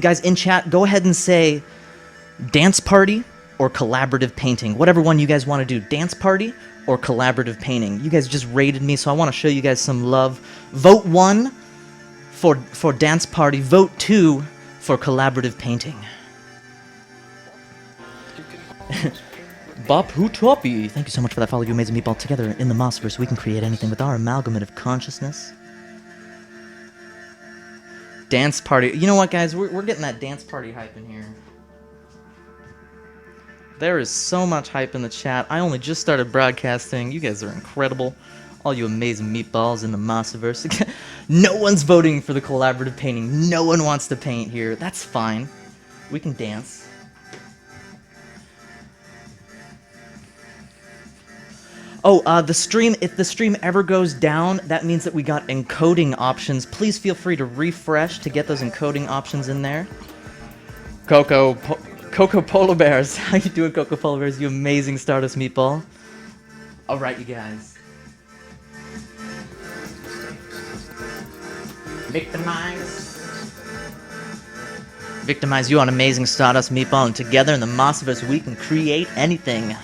Guys, in chat, go ahead and say dance party or collaborative painting. Whatever one you guys want to do. Dance party or collaborative painting. You guys just rated me, so I want to show you guys some love. Vote 1 for dance party. Vote 2 for collaborative painting. Bop Hutopi. Thank you so much for that follow, you amazing meatball. Together in the Mossverse, we can create anything with our amalgamate of consciousness. Dance party. You know what, guys? We're getting that dance party hype in here. There is so much hype in the chat. I only just started broadcasting. You guys are incredible. All you amazing meatballs in the Mossverse. No one's voting for the collaborative painting. No one wants to paint here. That's fine. We can dance. Oh, the stream, if the stream ever goes down, that means that we got encoding options. Please feel free to refresh to get those encoding options in there. Coco Polar Bears. How you doing, Coco Polar Bears? You amazing Stardust meatball. Alright, you guys. Victimize. Victimize you on amazing Stardust meatball, and together in the Mossverse we can create anything.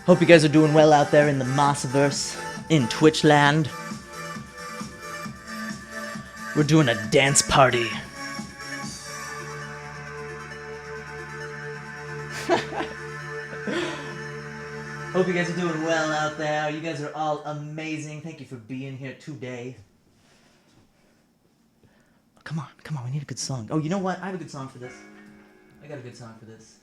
Hope you guys are doing well out there in the Mossverse, in Twitch land. We're doing a dance party. Hope you guys are doing well out there. You guys are all amazing. Thank you for being here today. Come on, we need a good song. Oh, you know what? I have a good song for this. I got a good song for this.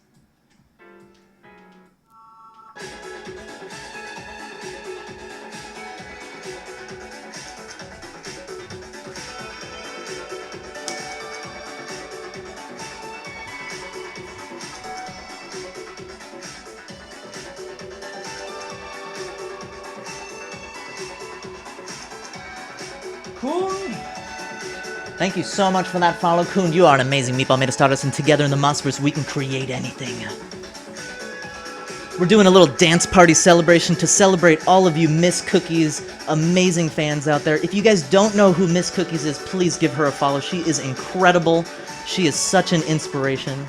Coon! Thank you so much for that follow, Coon. You are an amazing meatball made of Stardust, and together in the Mossverse we can create anything. We're doing a little dance party celebration to celebrate all of you Miss Cookies amazing fans out there. If you guys don't know who Miss Cookies is, please give her a follow. She is incredible. She is such an inspiration.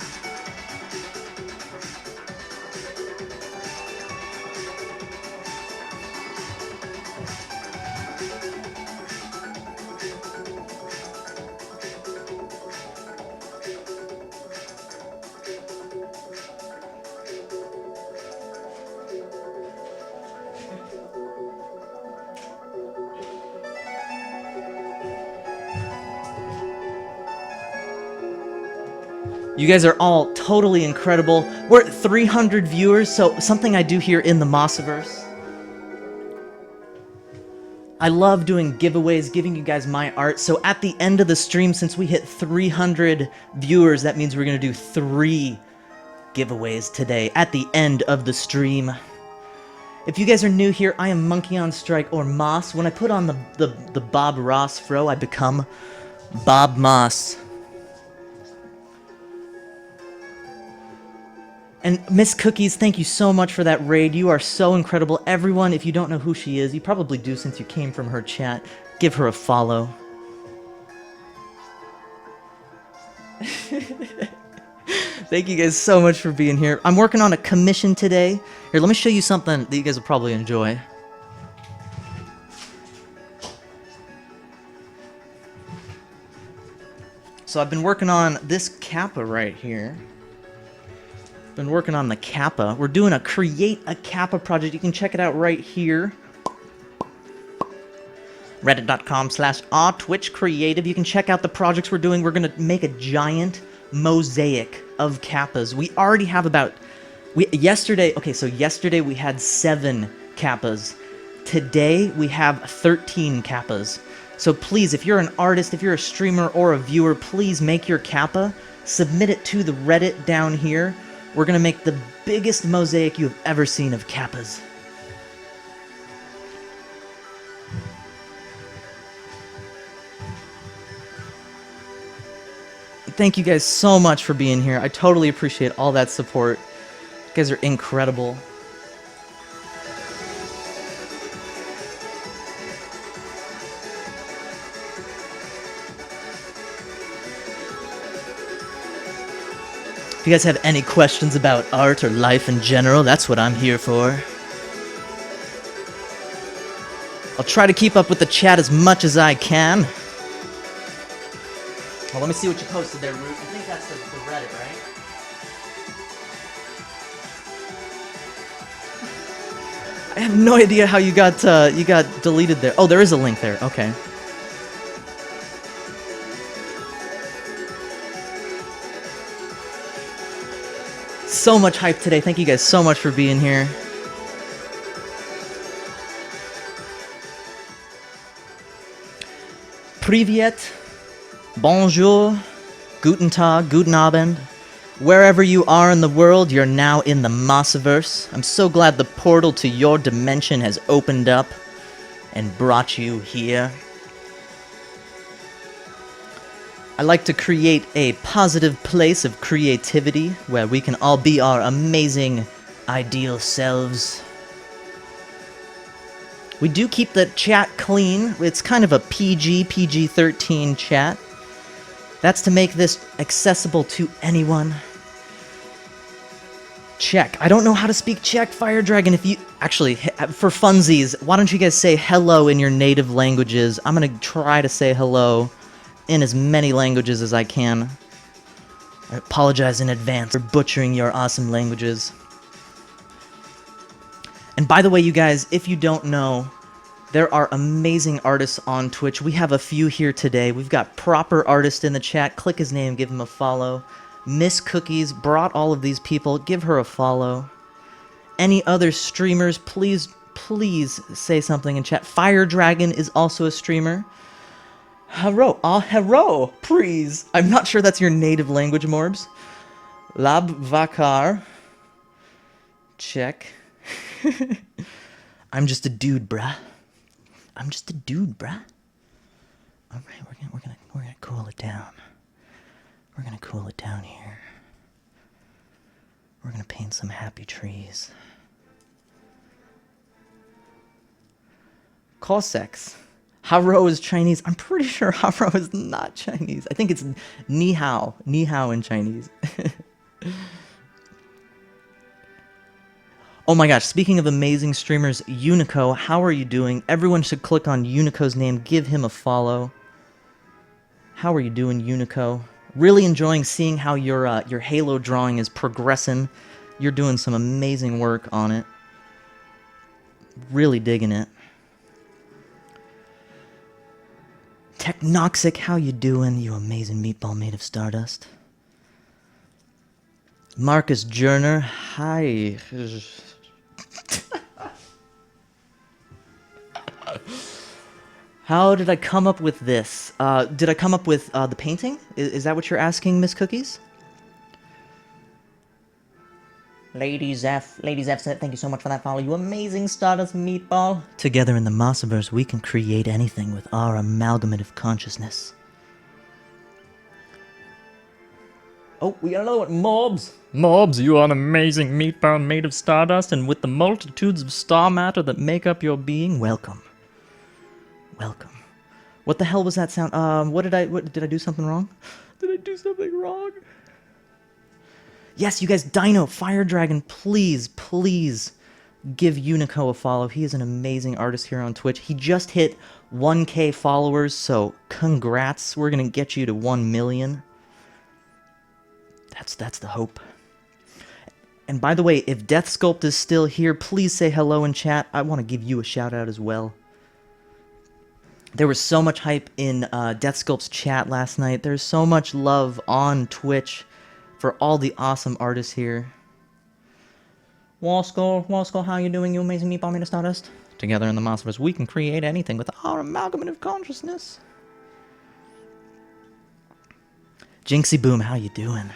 You guys are all totally incredible. We're at 300 viewers, so something I do here in the Mossverse. I love doing giveaways, giving you guys my art. So at the end of the stream, since we hit 300 viewers, that means we're going to do 3 giveaways today at the end of the stream. If you guys are new here, I am Monkey on Strike, or Moss. When I put on the Bob Ross fro, I become Bob Moss. And Miss Cookies, thank you so much for that raid. You are so incredible. Everyone, if you don't know who she is, you probably do since you came from her chat. Give her a follow. Thank you guys so much for being here. I'm working on a commission today. Here, let me show you something that you guys will probably enjoy. So I've been working on this Kappa right here. Been working on the Kappa. We're doing a Create a Kappa project. You can check it out right here. Reddit.com/twitchcreative. You can check out the projects we're doing. We're going to make a giant mosaic of Kappas. We already have about... Yesterday we had 7 Kappas. Today we have 13 Kappas. So please, if you're an artist, if you're a streamer or a viewer, please make your Kappa, submit it to the Reddit down here. We're gonna make the biggest mosaic you have ever seen of Kappas. Thank you guys so much for being here. I totally appreciate all that support. You guys are incredible. If you guys have any questions about art or life in general, that's what I'm here for. I'll try to keep up with the chat as much as I can. Well, let me see what you posted there, Root. I think that's the Reddit, right? I have no idea how you got deleted there. Oh, there is a link there. Okay. So much hype today. Thank you guys so much for being here. Privyet. Bonjour, Guten Tag, Guten Abend. Wherever you are in the world, you're now in the Mossiverse. I'm so glad the portal to your dimension has opened up and brought you here. I like to create a positive place of creativity where we can all be our amazing, ideal selves. We do keep the chat clean. It's kind of a PG-13 chat. That's to make this accessible to anyone. Czech. I don't know how to speak Czech, Fire Dragon. If you... Actually, for funsies, why don't you guys say hello in your native languages? I'm gonna try to say hello in as many languages as I can. I apologize in advance for butchering your awesome languages. And by the way, you guys, if you don't know, there are amazing artists on Twitch. We have a few here today. We've got Proper Artist in the chat. Click his name, give him a follow. Miss Cookies brought all of these people. Give her a follow. Any other streamers, please say something in chat. Fire Dragon is also a streamer. Hello, please. I'm not sure that's your native language, Morbs. Lab Vakar. Check. I'm just a dude, bruh. I'm just a dude, bruh. All right, we're gonna cool it down. We're gonna cool it down here. We're gonna paint some happy trees. Cossacks. Haro is Chinese. I'm pretty sure Haro is not Chinese. I think it's Ni Hao. Ni Hao in Chinese. Oh my gosh, speaking of amazing streamers, Unico, how are you doing? Everyone should click on Unico's name, give him a follow. How are you doing, Unico? Really enjoying seeing how your Halo drawing is progressing. You're doing some amazing work on it. Really digging it. Technoxic, how you doing, you amazing meatball made of stardust? Marcus Jerner, hi. How did I come up with this? Did I come up with the painting? Is that what you're asking, Miss Cookies? Lady Zeph, thank you so much for that follow. You amazing Stardust meatball. Together in the Mossiverse, we can create anything with our amalgamative consciousness. Oh, we got another one. Mobs. Mobs, you are an amazing meatball made of stardust, and with the multitudes of star matter that make up your being, welcome. Welcome. What the hell was that sound? Did I do something wrong? Did I do something wrong? Yes, you guys, Dino, Fire Dragon, please give Unico a follow. He is an amazing artist here on Twitch. He just hit 1K followers, so congrats. We're gonna get you to 1 million. That's the hope. And by the way, if Death Sculpt is still here, please say hello in chat. I want to give you a shout out as well. There was so much hype in Death Sculpt's chat last night. There's so much love on Twitch for all the awesome artists here. Wall Skull, how you doing, you amazing meatball made of stardust? Together in the Mossverse, we can create anything with our amalgamative consciousness. Jinxie Boom, how you doing?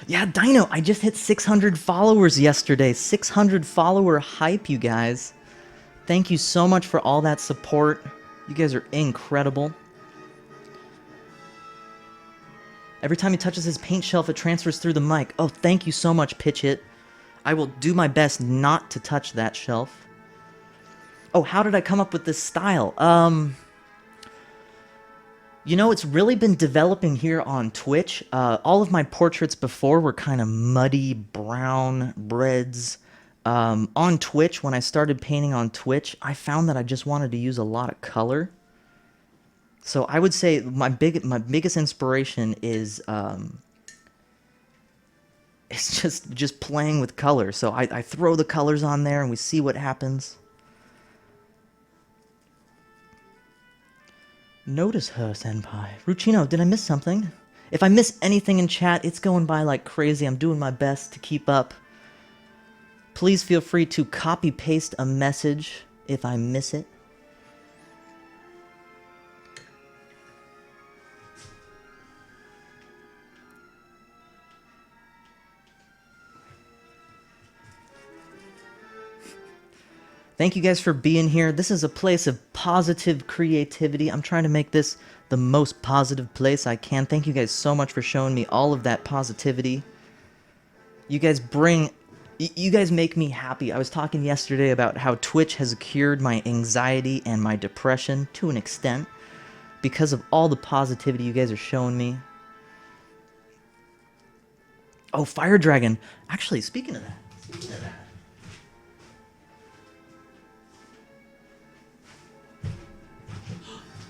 Yeah, Dino, I just hit 600 followers yesterday. 600 follower hype, you guys. Thank you so much for all that support. You guys are incredible. Every time he touches his paint shelf, it transfers through the mic. Oh, thank you so much, Pitch It. I will do my best not to touch that shelf. Oh, how did I come up with this style? You know, it's really been developing here on Twitch. All of my portraits before were kind of muddy, brown reds. On Twitch, when I started painting on Twitch, I found that I just wanted to use a lot of color. So I would say my biggest inspiration is it's just playing with color. So I throw the colors on there and we see what happens. Notice her, Senpai. Ruchino, did I miss something? If I miss anything in chat, it's going by like crazy. I'm doing my best to keep up. Please feel free to copy-paste a message if I miss it. Thank you guys for being here. This is a place of positive creativity. I'm trying to make this the most positive place I can. Thank you guys so much for showing me all of that positivity. You guys make me happy. I was talking yesterday about how Twitch has cured my anxiety and my depression to an extent because of all the positivity you guys are showing me. Oh, Fire Dragon. Actually, speaking of that.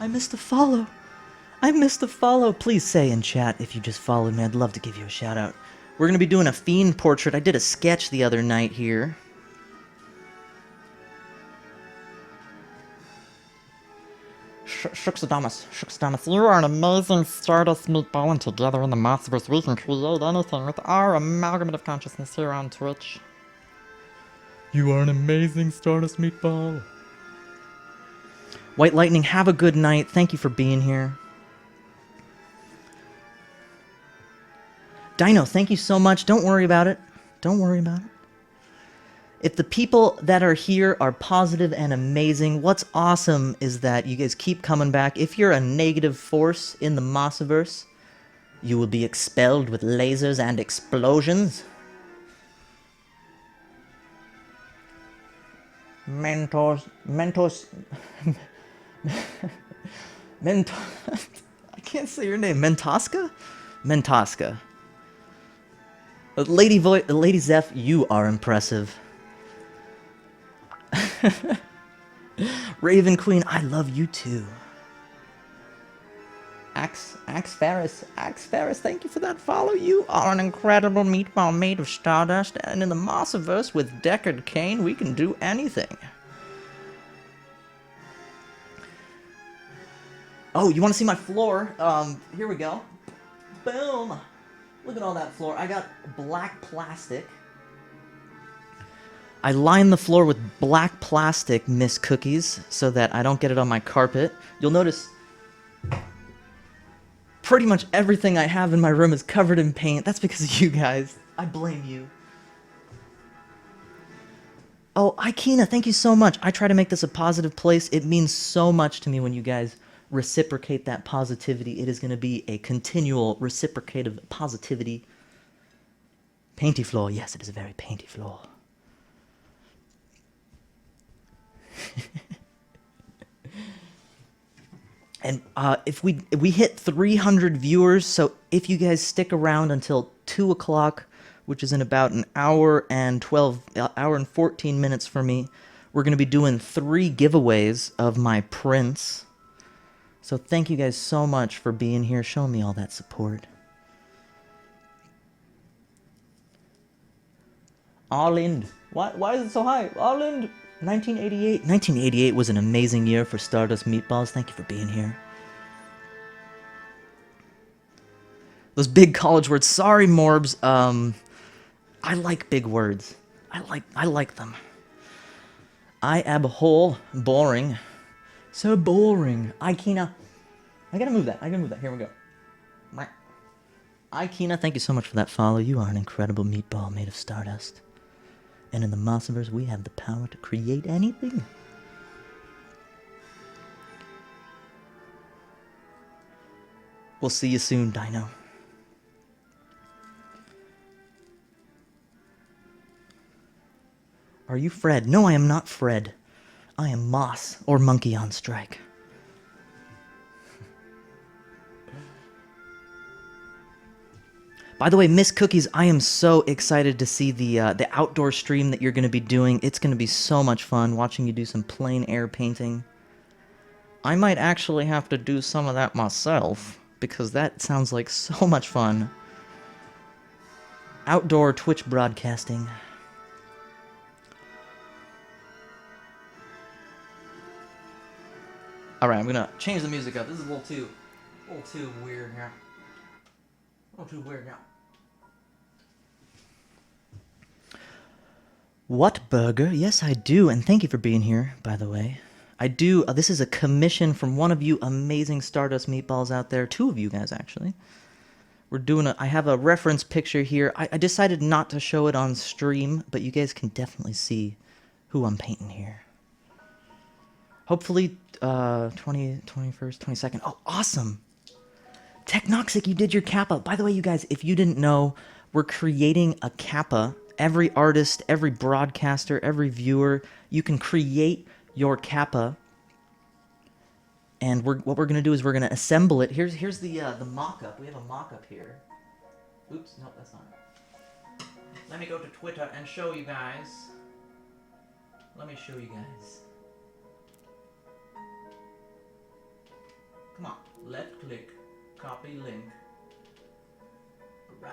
I missed a follow. I missed a follow. Please say in chat if you just followed me. I'd love to give you a shout out. We're going to be doing a Fiend portrait. I did a sketch the other night here. Shuxadamus, you are an amazing Stardust meatball, and together in the Mossverse we can create anything with our amalgamative consciousness here on Twitch. You are an amazing Stardust meatball. White Lightning, have a good night. Thank you for being here. Dino, thank you so much. Don't worry about it. Don't worry about it. If the people that are here are positive and amazing, what's awesome is that you guys keep coming back. If you're a negative force in the Mossverse, you will be expelled with lasers and explosions. Mentos... I can't say your name. Mentosca? Mentosca. Lady Zeph, you are impressive. Raven Queen, I love you too. Axe Ferris, thank you for that follow. You are an incredible meatball made of stardust, and in the Mossverse with Deckard Cain, we can do anything. Oh, you want to see my floor? Here we go. Boom! Look at all that floor. I got black plastic. I line the floor with black plastic, Miss Cookies, so that I don't get it on my carpet. You'll notice pretty much everything I have in my room is covered in paint. That's because of you guys. I blame you. Oh, Ikena, thank you so much. I try to make this a positive place. It means so much to me when you guys reciprocate that positivity. It is going to be a continual reciprocative positivity. Painty floor. Yes, it is a very painty floor. And if we hit 300 viewers, so if you guys stick around until 2 o'clock, which is in about an hour and 14 minutes for me, we're going to be doing 3 giveaways of my prints. So thank you guys so much for being here, showing me all that support. Arlind. Why is it so high? Arlind. 1988. 1988 was an amazing year for Stardust Meatballs. Thank you for being here. Those big college words. Sorry, Morbs. I like big words. I like them. I abhor boring. So boring. Ikina. I gotta move that. Here we go. Ikina, thank you so much for that follow. You are an incredible meatball made of stardust. And in the Mossiverse, we have the power to create anything. We'll see you soon, Dino. Are you Fred? No, I am not Fred. I am Moss, or Monkey on Strike. By the way, Miss Cookies, I am so excited to see the outdoor stream that you're going to be doing. It's going to be so much fun watching you do some plein air painting. I might actually have to do some of that myself, because that sounds like so much fun. Outdoor Twitch broadcasting. Alright, I'm gonna change the music up. This is a little too weird here. A little too weird now. What burger? Yes, I do, and thank you for being here, by the way. I do. This is a commission from one of you amazing Stardust meatballs out there. Two of you guys, actually. We're doing I have a reference picture here. I decided not to show it on stream, but you guys can definitely see who I'm painting here. Hopefully, 21st, 22nd. Oh, awesome! Technoxic, you did your kappa. By the way, you guys, if you didn't know, we're creating a kappa. Every artist, every broadcaster, every viewer, you can create your kappa. And what we're going to do is we're going to assemble it. Here's the mock-up. We have a mock-up here. Oops, no, that's not it. Let me go to Twitter and show you guys. Let me show you guys. Come on, left click, copy link. Right.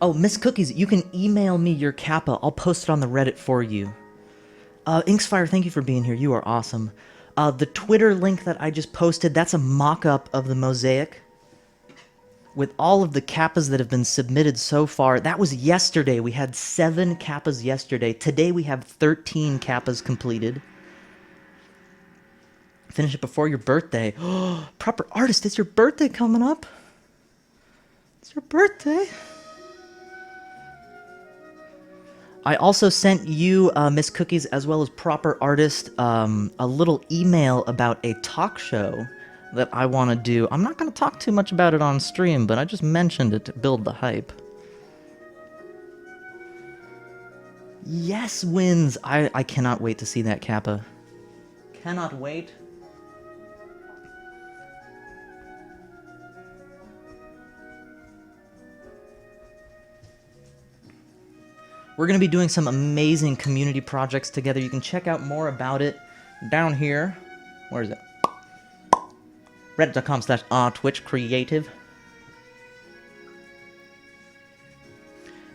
Oh, Miss Cookies, you can email me your kappa. I'll post it on the Reddit for you. Inksfire, thank you for being here. You are awesome. The Twitter link that I just posted, that's a mock-up of the mosaic with all of the kappas that have been submitted so far. That was yesterday. We had 7 kappas yesterday. Today we have 13 kappas completed. Finish it before your birthday. Proper artist, it's your birthday coming up. It's your birthday. I also sent you, Miss Cookies, as well as Proper Artist, a little email about a talk show that I want to do. I'm not going to talk too much about it on stream, but I just mentioned it to build the hype. Yes, wins! I cannot wait to see that kappa. Cannot wait. We're going to be doing some amazing community projects together. You can check out more about it down here. Where is it? Reddit.com/twitchcreative.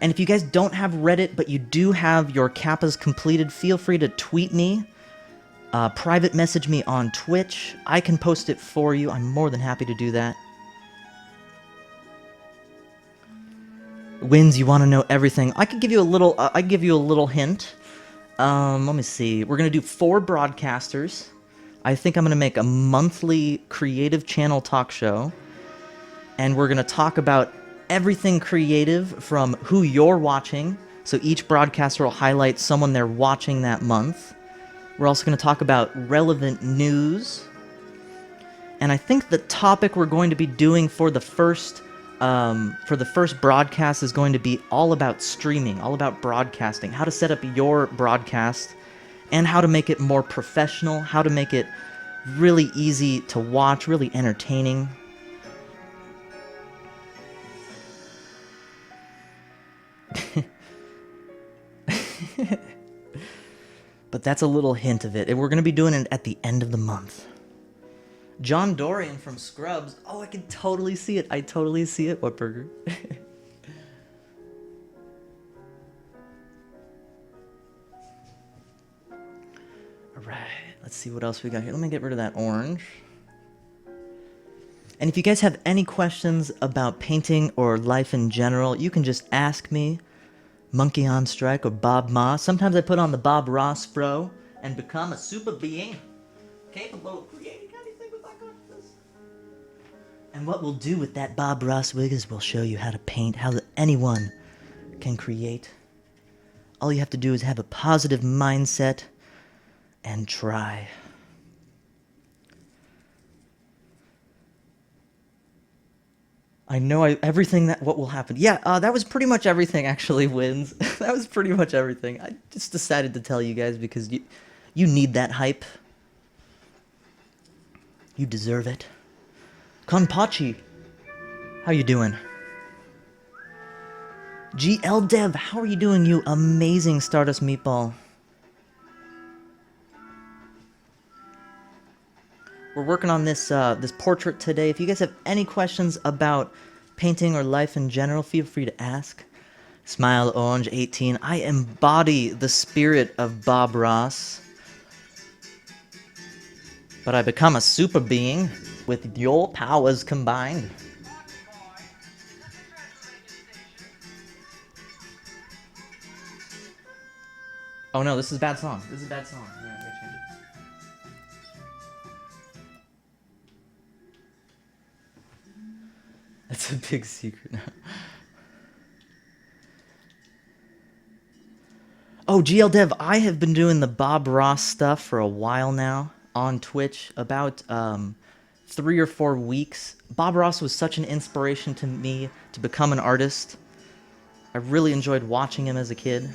And if you guys don't have Reddit, but you do have your kappas completed, feel free to tweet me, private message me on Twitch. I can post it for you. I'm more than happy to do that. Wins, you want to know everything. I could give you a little. I give you a little hint. Let me see. We're gonna do 4 broadcasters. I think I'm gonna make a monthly creative channel talk show, and we're gonna talk about everything creative from who you're watching. So each broadcaster will highlight someone they're watching that month. We're also gonna talk about relevant news, and I think the topic we're going to be doing for the first broadcast is going to be all about streaming, all about broadcasting, how to set up your broadcast, and how to make it more professional, how to make it really easy to watch, really entertaining. But that's a little hint of it, and we're going to be doing it at the end of the month. John Dorian from Scrubs. Oh, I can totally see it. I totally see it. What burger? Alright, let's see what else we got here. Let me get rid of that orange. And if you guys have any questions about painting or life in general, you can just ask me, Monkey on Strike or Bob Moss. Sometimes I put on the Bob Ross bro and become a super being capable of creating anything with my consciousness. And what we'll do with that Bob Ross wig is we'll show you how to paint, how anyone can create. All you have to do is have a positive mindset and try. I know everything what will happen. Yeah, that was pretty much everything actually, Wins. That was pretty much everything. I just decided to tell you guys because you need that hype. You deserve it. Konpachi, how you doing? GL Dev, how are you doing, you amazing Stardust Meatball? We're working on this this portrait today. If you guys have any questions about painting or life in general, feel free to ask. Smile Orange 18. I embody the spirit of Bob Ross, but I become a super being with your powers combined. Oh no, this is a bad song. This is a bad song. Yeah, I gotta change it. That's a big secret now. Oh, GL Dev, I have been doing the Bob Ross stuff for a while now on Twitch, about 3 or 4 weeks. Bob Ross was such an inspiration to me to become an artist. I really enjoyed watching him as a kid.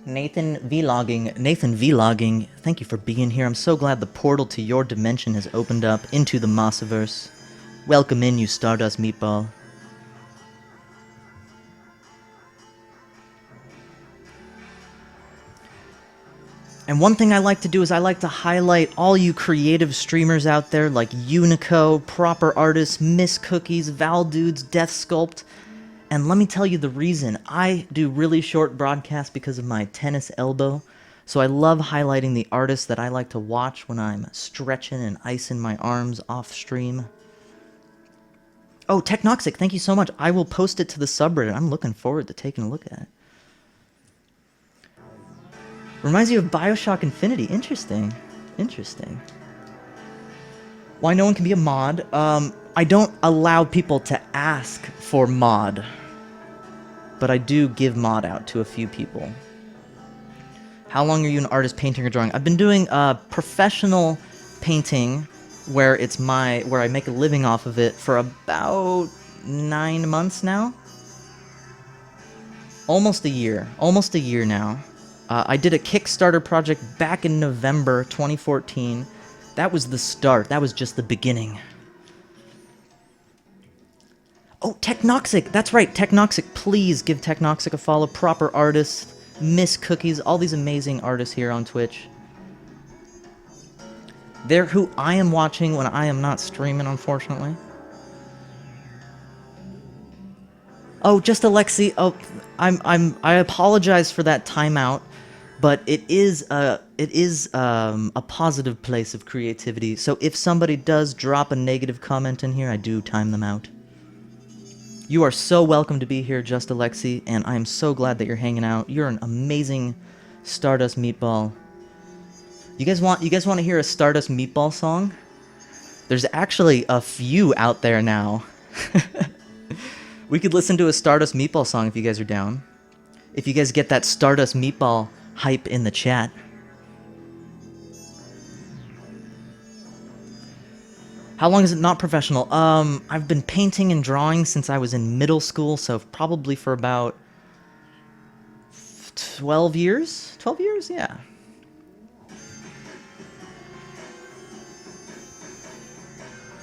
Nathan Vlogging, thank you for being here. I'm so glad the portal to your dimension has opened up into the Mossiverse. Welcome in, you Stardust Meatball. And one thing I like to do is I like to highlight all you creative streamers out there like Unico, Proper Artists, Miss Cookies, Val Dudes, Death Sculpt. And let me tell you the reason. I do really short broadcasts because of my tennis elbow. So I love highlighting the artists that I like to watch when I'm stretching and icing my arms off stream. Oh, Technoxic, thank you so much. I will post it to the subreddit. I'm looking forward to taking a look at it. Reminds you of Bioshock Infinity. Interesting. Interesting. Why no one can be a mod? I don't allow people to ask for mod, but I do give mod out to a few people. How long are you an artist painting or drawing? I've been doing professional painting where I make a living off of it for about 9 months now. Almost a year now. I did a Kickstarter project back in November 2014. That was the start. That was just the beginning. Oh, Technoxic! That's right, Technoxic. Please give Technoxic a follow. Proper Artists, Miss Cookies, all these amazing artists here on Twitch. They're who I am watching when I am not streaming, unfortunately. Oh, just Alexi. Oh, I apologize for that timeout, but it is a positive place of creativity. So if somebody does drop a negative comment in here, I do time them out. You are so welcome to be here, Just Alexi, and I am so glad that you're hanging out. You're an amazing Stardust Meatball. You guys want to hear a Stardust Meatball song? There's actually a few out there now. We could listen to a Stardust Meatball song if you guys are down. If you guys get that Stardust Meatball hype in the chat. How long is it not professional? I've been painting and drawing since I was in middle school, so probably for about 12 years? 12 years? Yeah.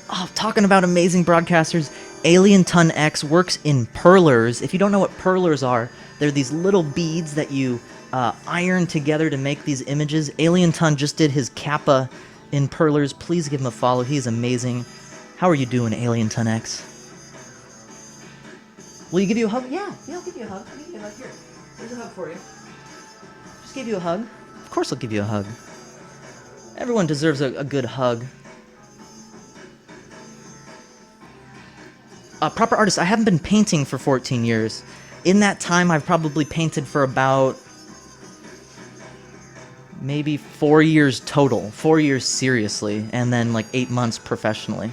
Oh, talking about amazing broadcasters, Alien Ton X works in perlers. If you don't know what perlers are, they're these little beads that you iron together to make these images. Alien Ton just did his Kappa in perlers. Please give him a follow. He's amazing. How are you doing, Alien Ton X? Will you give you a hug? Yeah, I'll give you a hug. I'll give you a hug. Here, here's a hug for you. Just gave you a hug. Of course I'll give you a hug. Everyone deserves a good hug. Proper artist, I haven't been painting for 14 years. In that time, I've probably painted for about maybe 4 years total. 4 years seriously, and then like 8 months professionally.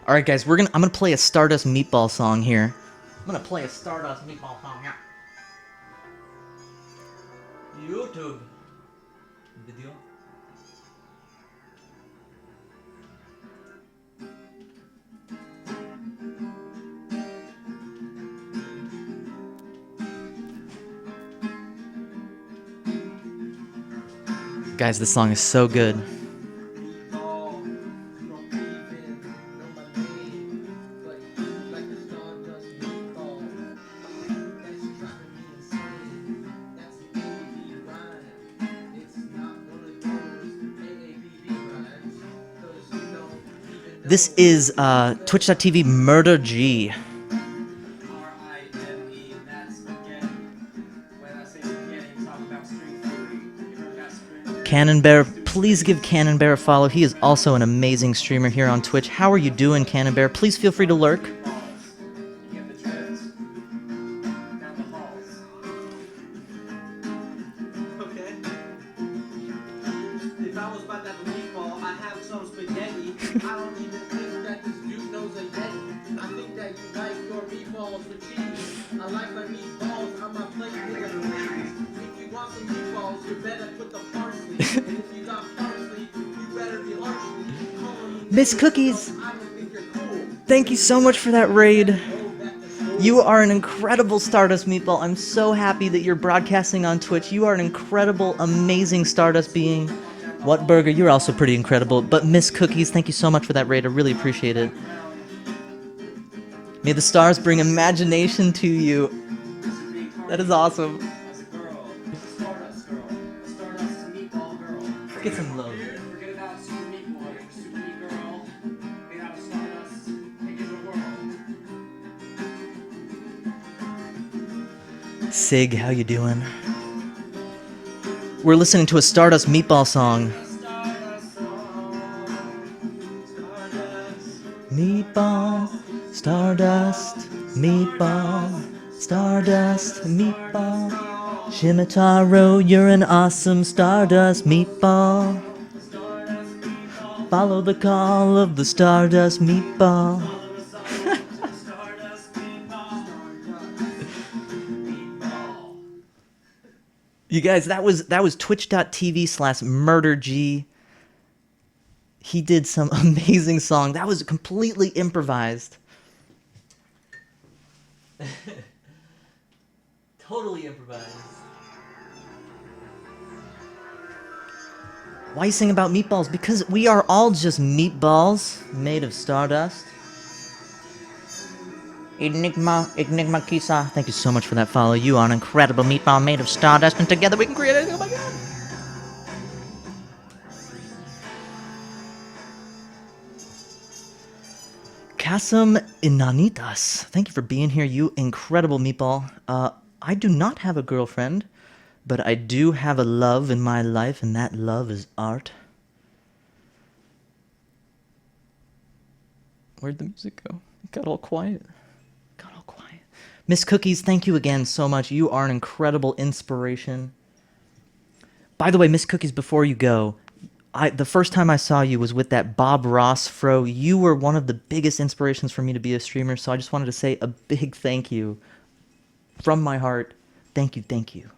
Alright guys, I'm gonna play a Stardust Meatball song here. I'm gonna play a Stardust Meatball song here. YouTube video. Guys, this song is so good. This is Twitch.tv Murder G. Cannon Bear, please give Cannon Bear a follow. He is also an amazing streamer here on Twitch. How are you doing, Cannon Bear? Please feel free to lurk. Miss Cookies, thank you so much for that raid. You are an incredible Stardust Meatball. I'm so happy that you're broadcasting on Twitch. You are an incredible, amazing Stardust being. What Burger, you're also pretty incredible. But Miss Cookies, thank you so much for that raid. I really appreciate it. May the stars bring imagination to you. That is awesome. Get some love. Sig, how you doing? We're listening to a Stardust Meatball song. Meatball, Stardust, Meatball, Stardust, Meatball. Shimotaro, you're an awesome Stardust Meatball. Follow the call of the Stardust Meatball. You guys, that was twitch.tv/murderg. He did some amazing song. That was completely improvised. Totally improvised. Why you sing about meatballs? Because we are all just meatballs made of stardust. Enigma Kisa, thank you so much for that follow. You are an incredible meatball made of stardust, and together we can create anything. Oh my god! Kasum Inanitas, thank you for being here, you incredible meatball. I do not have a girlfriend, but I do have a love in my life, and that love is art. Where'd the music go? It got all quiet. Miss Cookies, thank you again so much. You are an incredible inspiration. By the way, Miss Cookies, before you go, the first time I saw you was with that Bob Ross fro. You were one of the biggest inspirations for me to be a streamer, so I just wanted to say a big thank you from my heart. Thank you, thank you.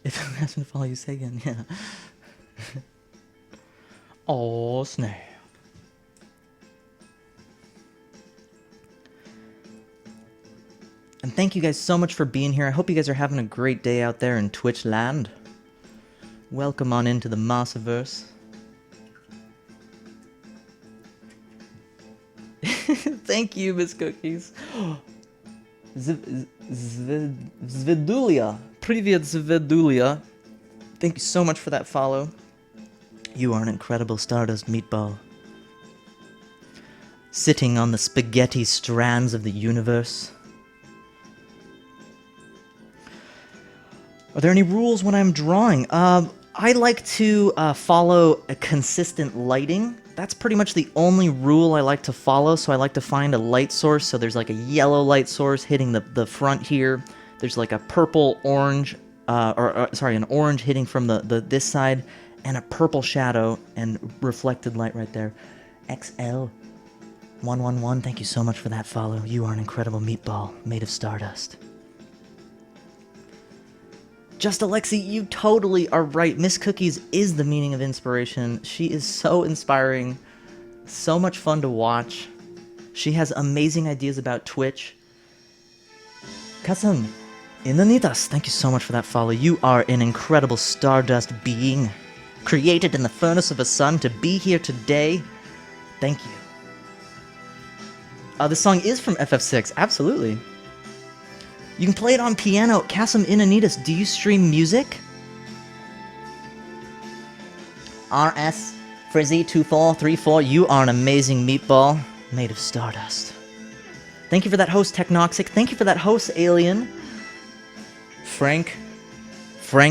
If I'm asking to follow you, say again, yeah. Oh, snap. And thank you guys so much for being here. I hope you guys are having a great day out there in Twitch land. Welcome on into the Mossiverse. Thank you, Miss Cookies. Zvedulia. Привет, Zvedulia. Thank you so much for that follow. You are an incredible Stardust Meatball. sitting on the spaghetti strands of the universe. Are there any rules when I'm drawing? I like to follow a consistent lighting. That's pretty much the only rule I like to follow, so I like to find a light source. So there's like a yellow light source hitting the front here. There's like a purple, orange, an orange hitting from this side, and a purple shadow and reflected light right there. XL111, thank you so much for that follow. You are an incredible meatball made of stardust. Just Alexi, you totally are right. Miss Cookies is the meaning of inspiration. She is so inspiring, so much fun to watch. She has amazing ideas about Twitch. Kasum, Inanitas, thank you so much for that follow. You are an incredible stardust being, created in the furnace of a sun to be here today. Thank you. This song is from FF6, absolutely. You can play it on piano. Kasum Inanitas, do you stream music? RS Frizzy2434, you are an amazing meatball made of stardust. Thank you for that host, Technoxic. Thank you for that host, Alien. Frank,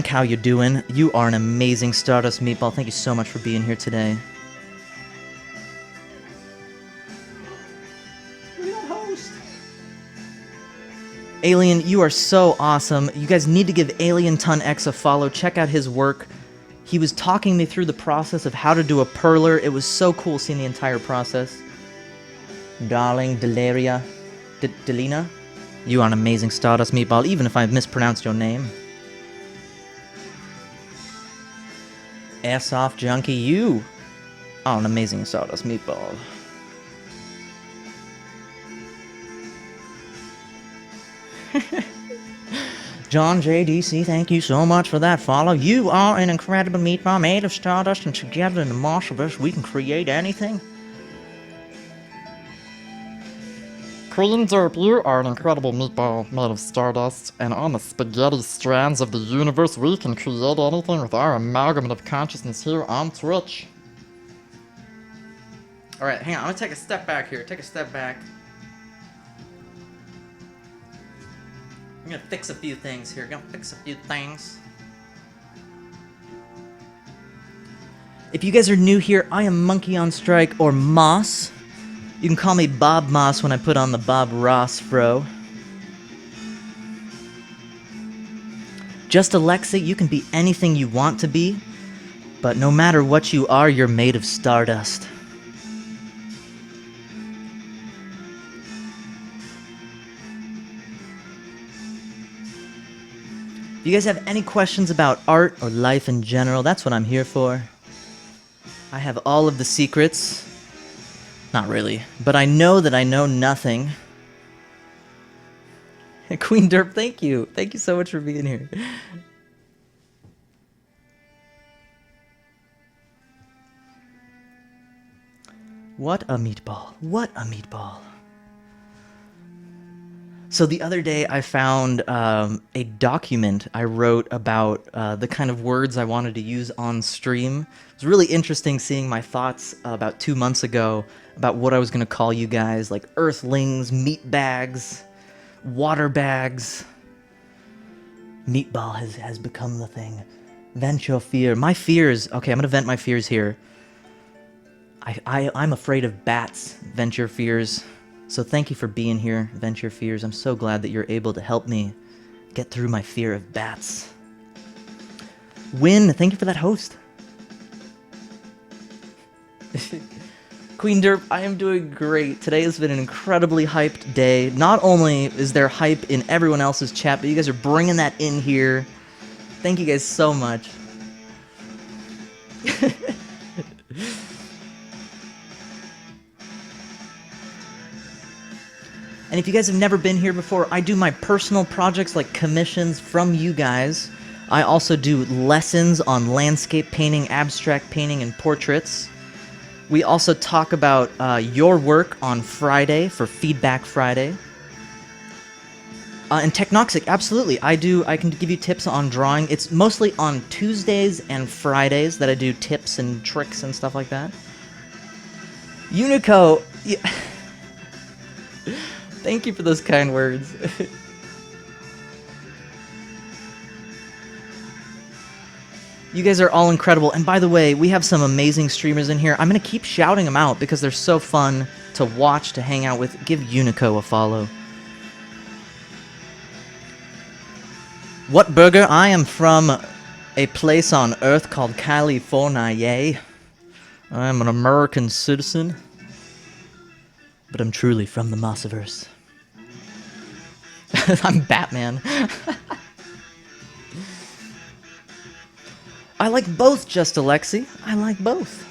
how you doing? You are an amazing stardust meatball. Thank you so much for being here today. Alien, you are so awesome. You guys need to give Alien Ton X a follow. Check out his work. He was talking me through the process of how to do a perler. It was so cool seeing the entire process. Darling Delaria, Delina, you are an amazing Stardust meatball, even if I mispronounced your name. Airsoft Junkie, you are an amazing Stardust meatball. John JDC, thank you so much for that follow. You are an incredible meatball made of stardust, and together in the Marshallverse we can create anything. Queen Derp, you are an incredible meatball made of stardust, and on the spaghetti strands of the universe we can create anything with our amalgamate of consciousness here on Twitch. Alright, hang on, I'm gonna take a step back here. Take a step back. I'm gonna fix a few things here. If you guys are new here, I am Monkey on Strike, or Moss. You can call me Bob Moss when I put on the Bob Ross fro. Just Alexa, you can be anything you want to be, but no matter what you are, you're made of stardust. If you guys have any questions about art or life in general, that's what I'm here for. I have all of the secrets. Not really, but I know that I know nothing. Queen Derp, thank you. Thank you so much for being here. What a meatball. What a meatball. So the other day I found a document I wrote about the kind of words I wanted to use on stream. It was really interesting seeing my thoughts about 2 months ago about what I was going to call you guys, like earthlings, meat bags, water bags. Meatball has become the thing. Vent your fear. My fears, okay, I'm going to vent my fears here. I'm afraid of bats, vent your fears. So thank you for being here, Vent Your Fears. I'm so glad that you're able to help me get through my fear of bats. Win, thank you for that host. Queen Derp, I am doing great. Today has been an incredibly hyped day. Not only is there hype in everyone else's chat, but you guys are bringing that in here. Thank you guys so much. And if you guys have never been here before, I do my personal projects like commissions from you guys. I also do lessons on landscape painting, abstract painting, and portraits. We also talk about your work on Friday for Feedback Friday. And Technoxic, absolutely. I can give you tips on drawing. It's mostly on Tuesdays and Fridays that I do tips and tricks and stuff like that. Unico, Thank you for those kind words. You guys are all incredible. And by the way, we have some amazing streamers in here. I'm going to keep shouting them out because they're so fun to watch, to hang out with. Give Unico a follow. What burger? I am from a place on Earth called California. I'm an American citizen, but I'm truly from the Mossiverse. I'm Batman. I like both, Just Alexi. I like both.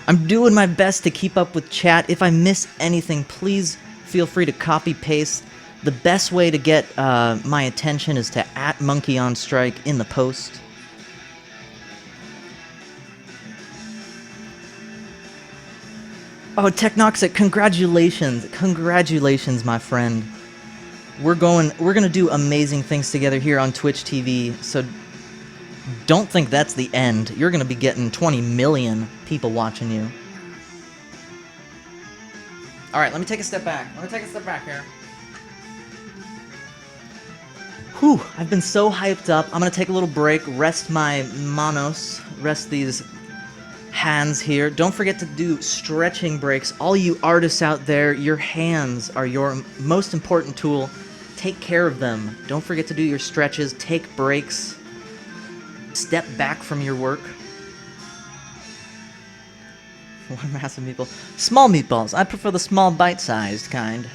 I'm doing my best to keep up with chat. If I miss anything, please feel free to copy-paste. The best way to get my attention is to @MonkeyOnStrike in the post. Oh, Technoxic, congratulations. Congratulations, my friend. We're gonna do amazing things together here on Twitch TV, so don't think that's the end. You're gonna be getting 20 million people watching you. Alright, let me take a step back. Here. Whew, I've been so hyped up. I'm gonna take a little break, rest my manos, rest these hands here. Don't forget to do stretching breaks. All you artists out there, your hands are your most important tool. Take care of them. Don't forget to do your stretches, take breaks, step back from your work. One massive meatball. Small meatballs. I prefer the small bite-sized kind.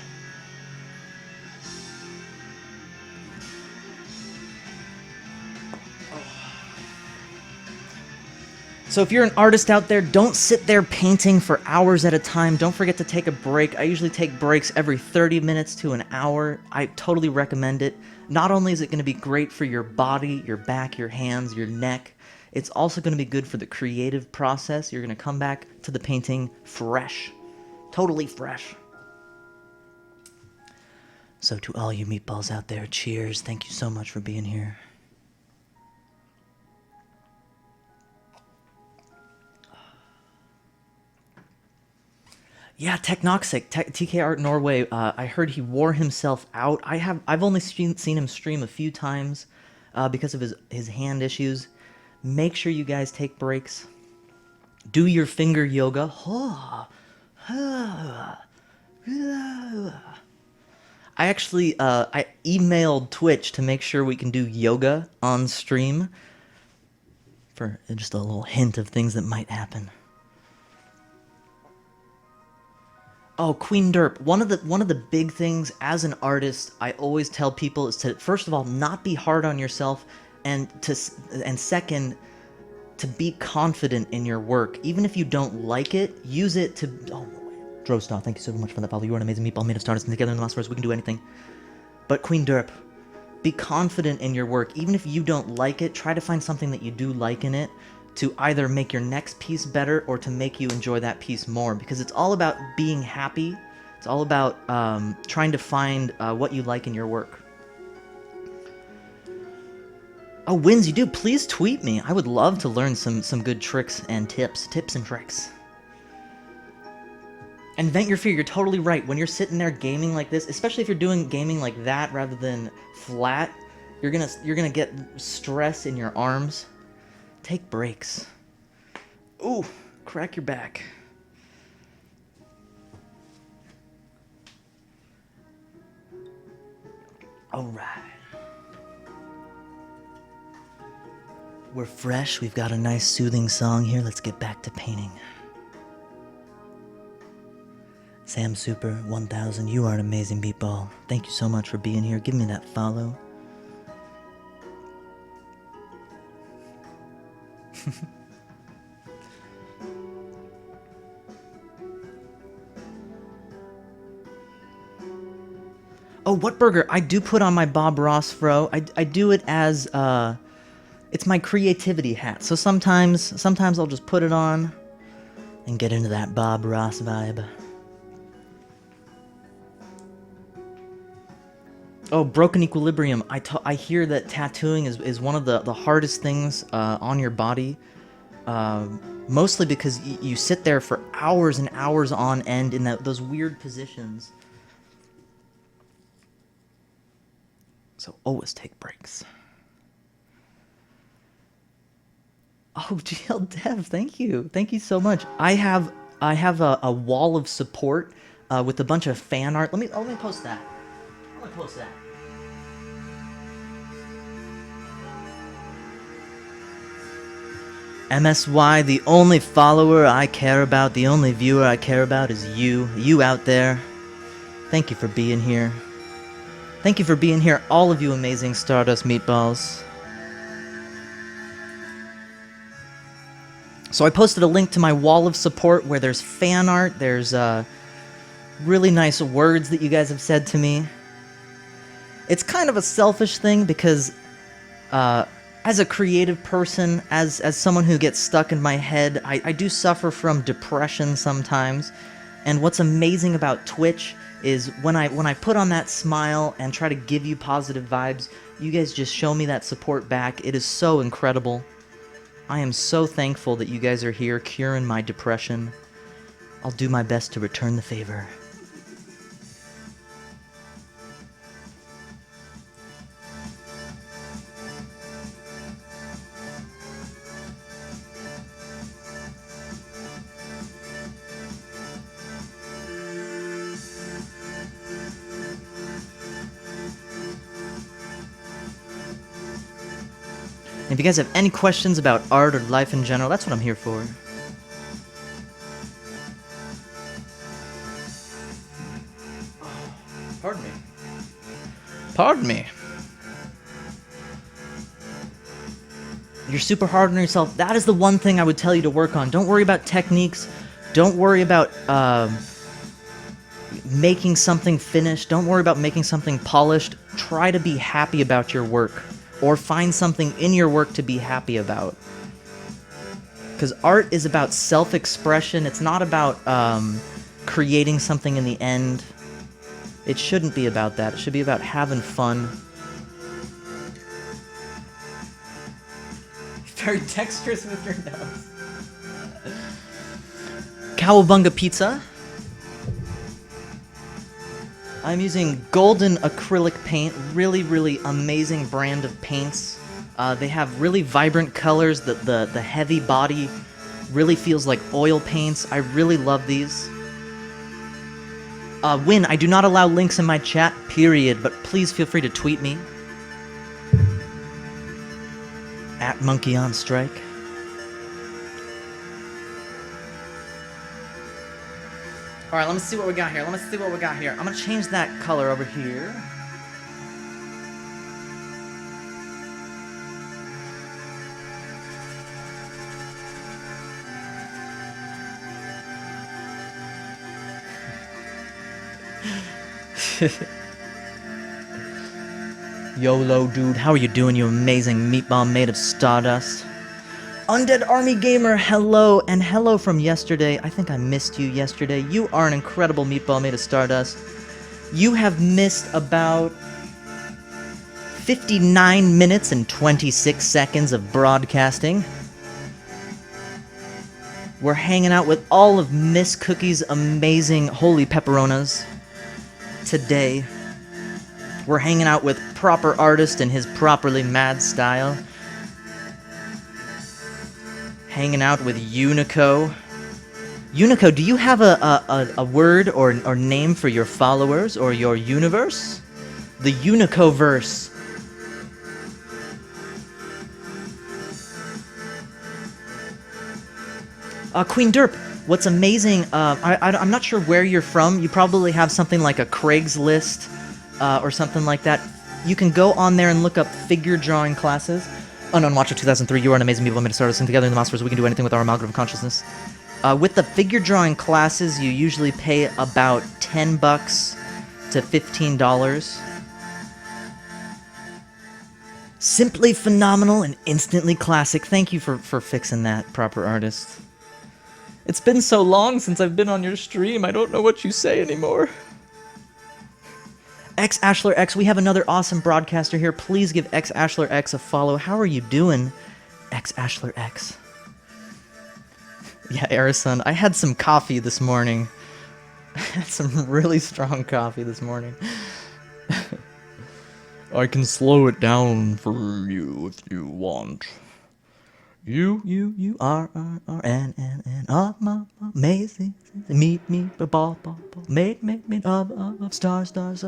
So if you're an artist out there, don't sit there painting for hours at a time. Don't forget to take a break. I usually take breaks every 30 minutes to an hour. I totally recommend it. Not only is it going to be great for your body, your back, your hands, your neck, it's also going to be good for the creative process. You're going to come back to the painting fresh. Totally fresh. So to all you meatballs out there, cheers. Thank you so much for being here. Yeah, Technoxic, TK Art Norway. I heard he wore himself out. I've only seen him stream a few times because of his hand issues. Make sure you guys take breaks. Do your finger yoga. I actually I emailed Twitch to make sure we can do yoga on stream for just a little hint of things that might happen. Oh, Queen Derp. One of the big things as an artist, I always tell people is to first of all not be hard on yourself, and second, to be confident in your work. Even if you don't like it, use it to. Oh, Drostar, thank you so much for that follow. You are an amazing meatball made of stardust, and together in the Mossverse we can do anything. But Queen Derp, be confident in your work. Even if you don't like it, try to find something that you do like in it, to either make your next piece better or to make you enjoy that piece more, because it's all about being happy. It's all about trying to find what you like in your work. Oh, Wins, you do, please tweet me. I would love to learn some good tricks and tips and tricks. And Vent Your Fear, you're totally right. When you're sitting there gaming like this, especially if you're doing gaming like that rather than flat, you're gonna get stress in your arms. Take breaks. Ooh, crack your back. All right. We're fresh. We've got a nice soothing song here. Let's get back to painting. Sam Super 1000, you are an amazing meatball. Thank you so much for being here. Give me that follow. Oh, what burger? I do put on my Bob Ross fro. I do it as it's my creativity hat. So sometimes I'll just put it on and get into that Bob Ross vibe. Oh, Broken Equilibrium. I hear that tattooing is one of the hardest things on your body. Mostly because you sit there for hours and hours on end in those weird positions. So always take breaks. Oh, GL Dev, thank you. Thank you so much. I have a wall of support with a bunch of fan art. Let me post that. I'm gonna post that. MSY, the only follower I care about, the only viewer I care about is you out there. Thank you for being here. Thank you for being here, all of you amazing Stardust Meatballs. So I posted a link to my wall of support where there's fan art, there's really nice words that you guys have said to me. It's kind of a selfish thing because as a creative person, as someone who gets stuck in my head, I do suffer from depression sometimes. And what's amazing about Twitch is when I put on that smile and try to give you positive vibes, you guys just show me that support back. It is so incredible. I am so thankful that you guys are here curing my depression. I'll do my best to return the favor. If you guys have any questions about art or life in general, that's what I'm here for. Pardon me. Pardon me. You're super hard on yourself. That is the one thing I would tell you to work on. Don't worry about techniques. Don't worry about making something finished. Don't worry about making something polished. Try to be happy about your work. Or find something in your work to be happy about. Because art is about self-expression. It's not about creating something in the end. It shouldn't be about that. It should be about having fun. Very dexterous with your nose. Cowabunga Pizza. I'm using golden acrylic paint, really, really amazing brand of paints. They have really vibrant colors. The heavy body really feels like oil paints. I really love these. Win, I do not allow links in my chat, period, but please feel free to tweet me. At Monkey on Strike. Alright, let me see what we got here. I'm gonna change that color over here. YOLO, dude. How are you doing, you amazing meatball made of stardust? Undead Army Gamer, hello, and hello from yesterday. I think I missed you yesterday. You are an incredible meatball made of stardust. You have missed about 59 minutes and 26 seconds of broadcasting. We're hanging out with all of Miss Cookie's amazing holy pepperonas today. We're hanging out with proper artist in his properly mad style. Hanging out with Unico. Unico, do you have a word or name for your followers or your universe? The Unico-verse. Queen Derp, what's amazing, I'm not sure where you're from. You probably have something like a Craigslist or something like that. You can go on there and look up figure drawing classes. Unknown Watcher 2003, you are an amazing people made to start us, and together in the Monsters we can do anything with our amalgam of consciousness. With the figure drawing classes, you usually pay about $10 to $15. Simply phenomenal and instantly classic. Thank you for fixing that, proper artist. It's been so long since I've been on your stream, I don't know what you say anymore. X Ashler X, we have another awesome broadcaster here. Please give X Ashler X a follow. How are you doing, X Ashler X? Yeah, Arison, I had some coffee this morning. I had some really strong coffee this morning. I can slow it down for you if you want. You are amazing. Meet me, made of stars, dust.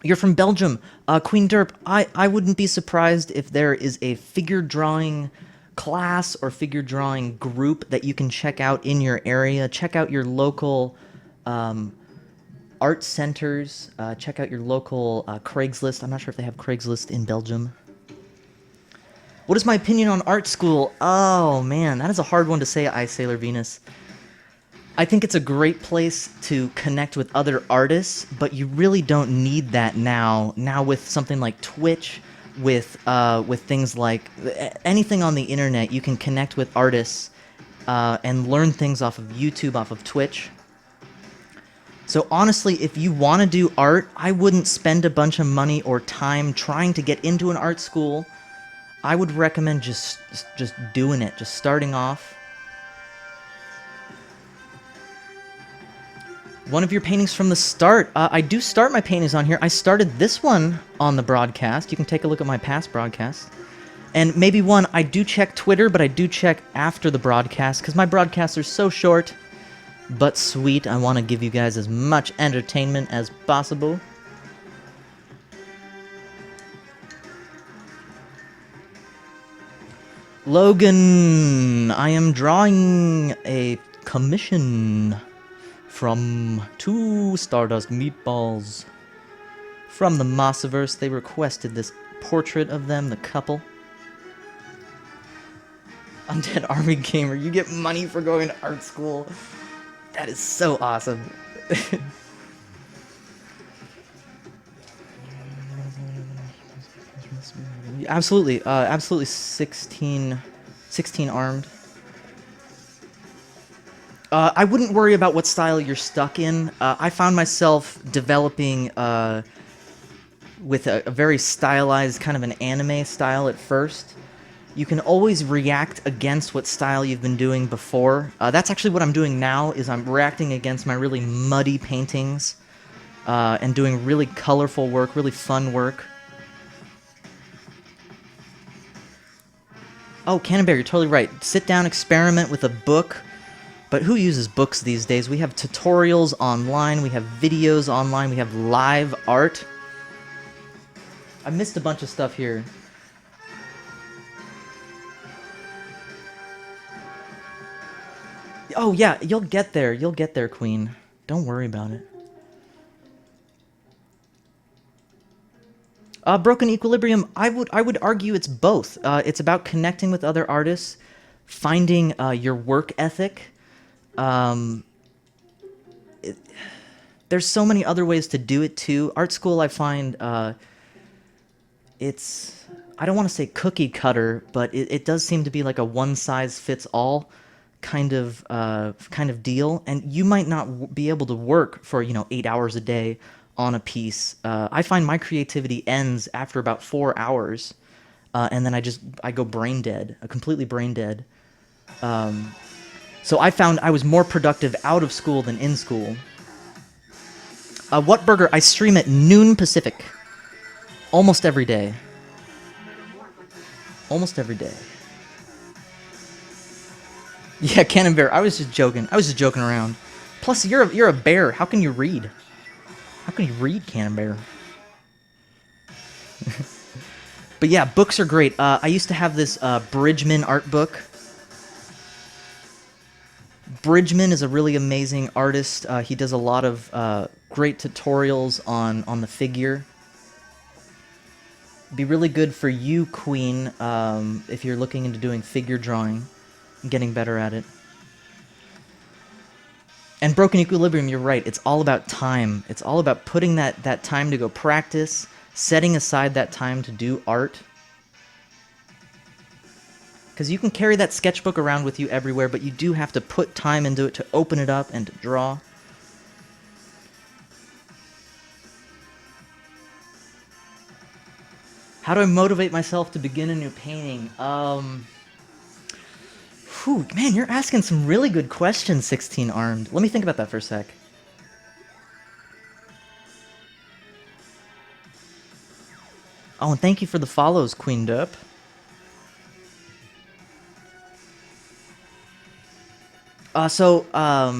You're from Belgium. Queen Derp, I wouldn't be surprised if there is a figure drawing class or figure drawing group that you can check out in your area. Check out your local art centers. Check out your local Craigslist. I'm not sure if they have Craigslist in Belgium. What is my opinion on art school? Oh, man, that is a hard one to say, I Sailor Venus. I think it's a great place to connect with other artists, but you really don't need that now. Now with something like Twitch, with things like anything on the internet, you can connect with artists and learn things off of YouTube, off of Twitch. So honestly, if you want to do art, I wouldn't spend a bunch of money or time trying to get into an art school. I would recommend just doing it, just starting off. One of your paintings from the start. I do start my paintings on here. I started this one on the broadcast. You can take a look at my past broadcasts. And maybe one, I do check Twitter, but I do check after the broadcast, because my broadcasts are so short, but sweet. I want to give you guys as much entertainment as possible. Logan, I am drawing a commission from 2 Stardust Meatballs. From the Mossiverse, they requested this portrait of them, the couple. Undead Army Gamer, you get money for going to art school. That is so awesome. Absolutely, absolutely 16 armed. I wouldn't worry about what style you're stuck in. I found myself developing with a very stylized kind of an anime style at first. You can always react against what style you've been doing before. That's actually what I'm doing now, is I'm reacting against my really muddy paintings and doing really colorful work, really fun work. Oh, Cannonbear, you're totally right. Sit down, experiment with a book. But who uses books these days? We have tutorials online, we have videos online, we have live art. I missed a bunch of stuff here. Oh yeah, you'll get there, Queen. Don't worry about it. Broken Equilibrium, I would argue it's both. It's about connecting with other artists, finding your work ethic. There's so many other ways to do it too. Art school, I find, it's, I don't want to say cookie cutter, but it does seem to be like a one-size-fits-all kind of deal, and you might not be able to work for 8 hours a day on a piece. I find my creativity ends after about 4 hours, and then I go brain dead, completely brain dead. So I found I was more productive out of school than in school. What Burger? I stream at noon Pacific. Almost every day. Almost every day. Yeah, Cannon Bear, I was just joking. I was just joking around. Plus, you're a bear. How can you read? How can you read, Cannon Bear? But yeah, books are great. I used to have this Bridgman art book. Bridgman is a really amazing artist. He does a lot of great tutorials on the figure. Be really good for you, Queen, if you're looking into doing figure drawing and getting better at it. And Broken Equilibrium, you're right. It's all about time. It's all about putting that time to go practice, setting aside that time to do art. Because you can carry that sketchbook around with you everywhere, but you do have to put time into it to open it up and to draw. How do I motivate myself to begin a new painting? Whew, man, you're asking some really good questions, 16 Armed. Let me think about that for a sec. Oh, and thank you for the follows, Queen Derp. So,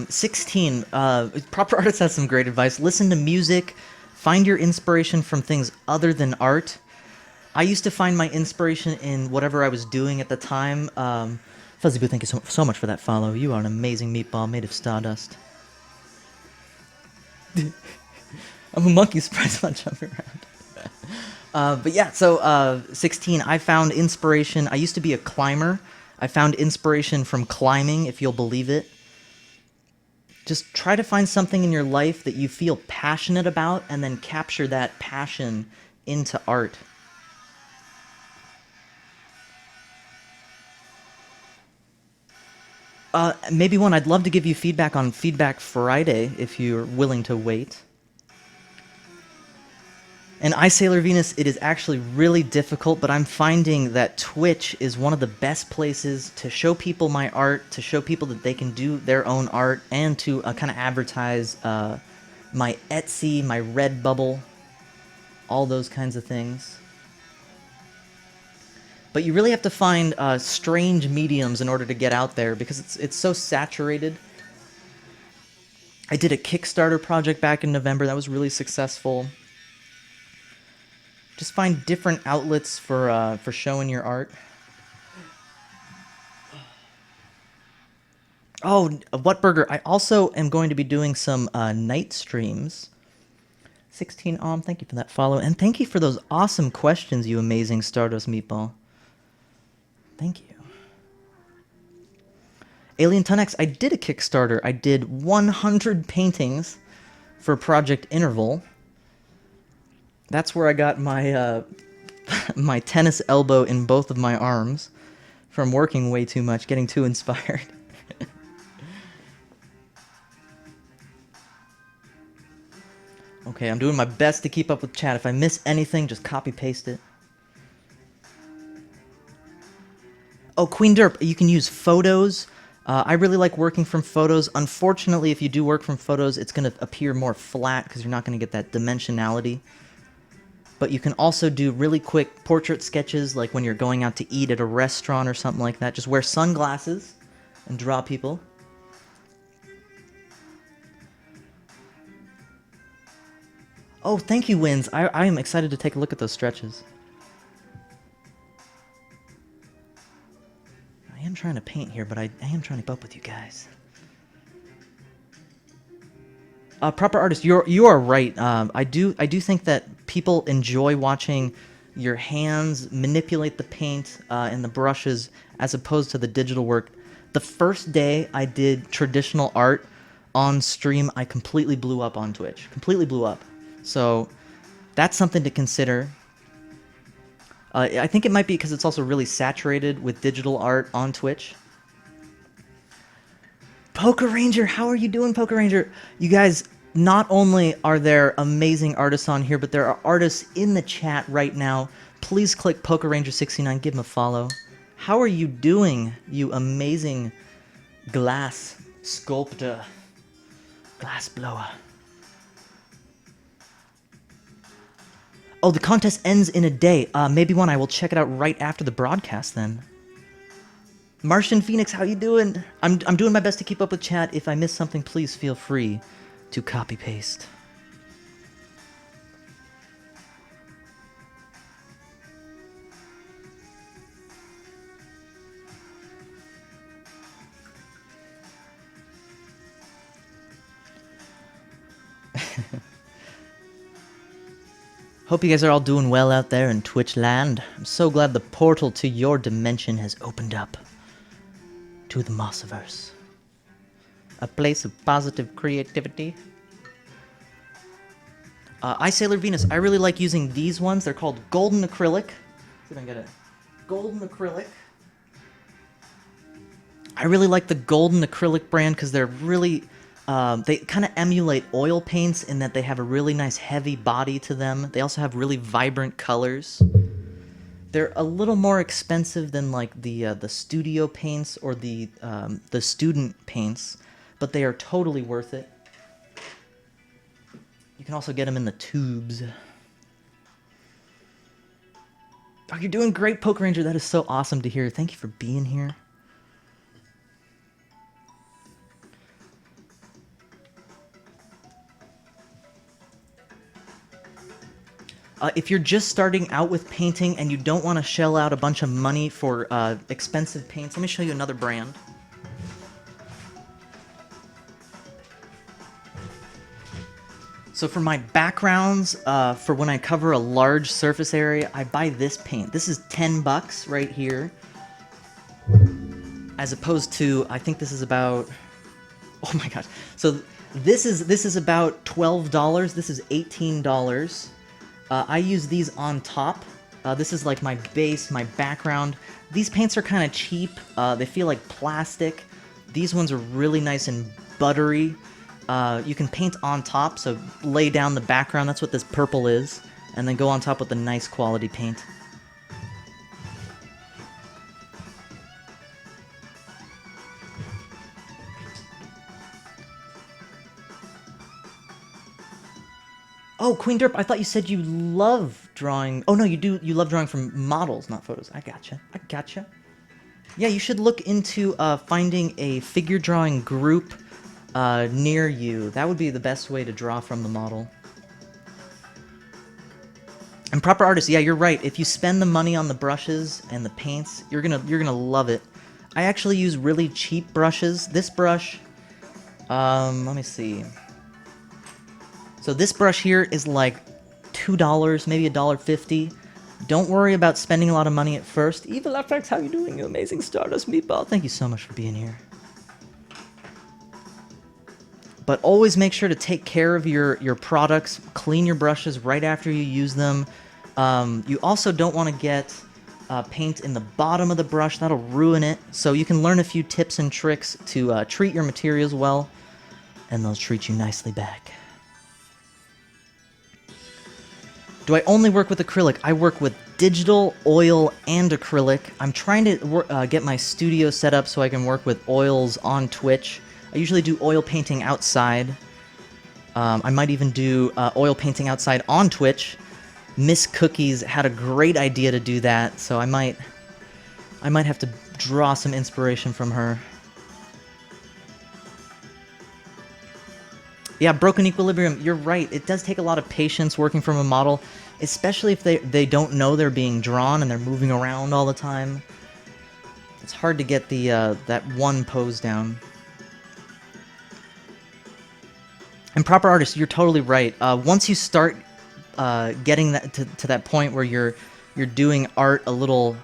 16, Proper Artist has some great advice. Listen to music, find your inspiration from things other than art. I used to find my inspiration in whatever I was doing at the time. Fuzzy Boo, thank you so much for that follow. You are an amazing meatball made of stardust. I'm a monkey surprised about jumping around. But yeah, so 16, I found inspiration. I used to be a climber. I found inspiration from climbing, if you'll believe it. Just try to find something in your life that you feel passionate about and then capture that passion into art. Maybe one, I'd love to give you feedback on Feedback Friday if you're willing to wait. And I, Sailor Venus, it is actually really difficult, but I'm finding that Twitch is one of the best places to show people my art, to show people that they can do their own art, and to kind of advertise my Etsy, my Redbubble, all those kinds of things. But you really have to find strange mediums in order to get out there, because it's so saturated. I did a Kickstarter project back in November that was really successful. Just find different outlets for showing your art. Oh, Whatburger, I also am going to be doing some night streams. 16 thank you for that follow, and thank you for those awesome questions, you amazing Stardust Meatball. Thank you. Alien Tunex, I did a Kickstarter. I did 100 paintings for Project Interval. That's where I got my my tennis elbow in both of my arms from working way too much, getting too inspired. Okay, I'm doing my best to keep up with chat. If I miss anything, just copy-paste it. Oh, Queen Derp, you can use photos. I really like working from photos. Unfortunately, if you do work from photos, it's going to appear more flat because you're not going to get that dimensionality. But you can also do really quick portrait sketches, like when you're going out to eat at a restaurant or something like that. Just wear sunglasses and draw people. Oh, thank you, Wins. I am excited to take a look at those stretches. I am trying to paint here, but I am trying to keep up with you guys. Proper Artist, you are right. I do think that people enjoy watching your hands manipulate the paint and the brushes as opposed to the digital work. The first day I did traditional art on stream, I completely blew up on Twitch. Completely blew up. So that's something to consider. I think it might be because it's also really saturated with digital art on Twitch. Poker Ranger, how are you doing, Poker Ranger? You guys, not only are there amazing artists on here, but there are artists in the chat right now. Please click Poker Ranger 69, give him a follow. How are you doing, you amazing glass sculptor, glass blower? Oh, the contest ends in a day. Maybe one, I will check it out right after the broadcast then. Martian Phoenix, how you doing? I'm doing my best to keep up with chat. If I miss something, please feel free to copy-paste. Hope you guys are all doing well out there in Twitch land. I'm so glad the portal to your dimension has opened up to the Mossiverse. A place of positive creativity. I, Sailor Venus, I really like using these ones. They're called Golden Acrylic. See if I can get it. Golden Acrylic. I really like the Golden Acrylic brand because they're really... they kind of emulate oil paints in that they have a really nice heavy body to them. They also have really vibrant colors. They're a little more expensive than like the studio paints or the student paints, but they are totally worth it. You can also get them in the tubes. Oh, you're doing great, Poke Ranger. That is so awesome to hear. Thank you for being here. If you're just starting out with painting and you don't want to shell out a bunch of money for expensive paints, let me show you another brand. So for my backgrounds, for when I cover a large surface area, I buy this paint. This is $10 right here. As opposed to, I think this is about, oh my gosh. So this is about $12. This is $18. I use these on top. This is like my base, my background. These paints are kind of cheap. They feel like plastic. These ones are really nice and buttery. You can paint on top, so lay down the background. That's what this purple is. And then go on top with the nice quality paint. Oh, Queen Derp, I thought you said you love drawing... Oh, no, you do. You love drawing from models, not photos. I gotcha. Yeah, you should look into finding a figure drawing group near you. That would be the best way to draw from the model. And proper artists, yeah, you're right. If you spend the money on the brushes and the paints, you're gonna love it. I actually use really cheap brushes. This brush, let me see. So this brush here is like $2, maybe $1.50. Don't worry about spending a lot of money at first. Evil FX, how you doing, you amazing Stardust Meatball? Thank you so much for being here. But always make sure to take care of your products. Clean your brushes right after you use them. You also don't want to get paint in the bottom of the brush. That'll ruin it. So you can learn a few tips and tricks to treat your materials well, and they'll treat you nicely back. Do I only work with acrylic? I work with digital, oil, and acrylic. I'm trying to get my studio set up so I can work with oils on Twitch. I usually do oil painting outside. I might even do oil painting outside on Twitch. Miss Cookies had a great idea to do that, so I might have to draw some inspiration from her. Yeah, Broken Equilibrium, you're right. It does take a lot of patience working from a model, especially if they don't know they're being drawn and they're moving around all the time. It's hard to get the that one pose down. And proper artists, you're totally right. Once you start getting that to that point where you're doing art a little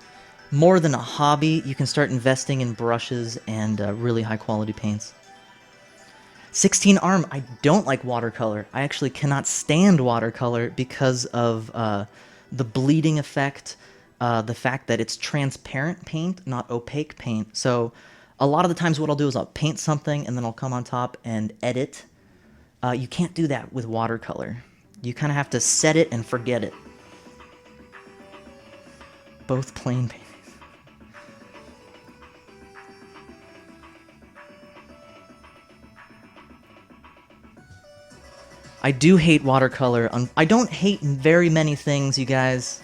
more than a hobby, you can start investing in brushes and really high quality paints. 16 Arm, I don't like watercolor. I actually cannot stand watercolor because of the bleeding effect, the fact that it's transparent paint, not opaque paint. So a lot of the times what I'll do is I'll paint something and then I'll come on top and edit. You can't do that with watercolor. You kind of have to set it and forget it. Both plain paintings. I do hate watercolor. I don't hate very many things, you guys.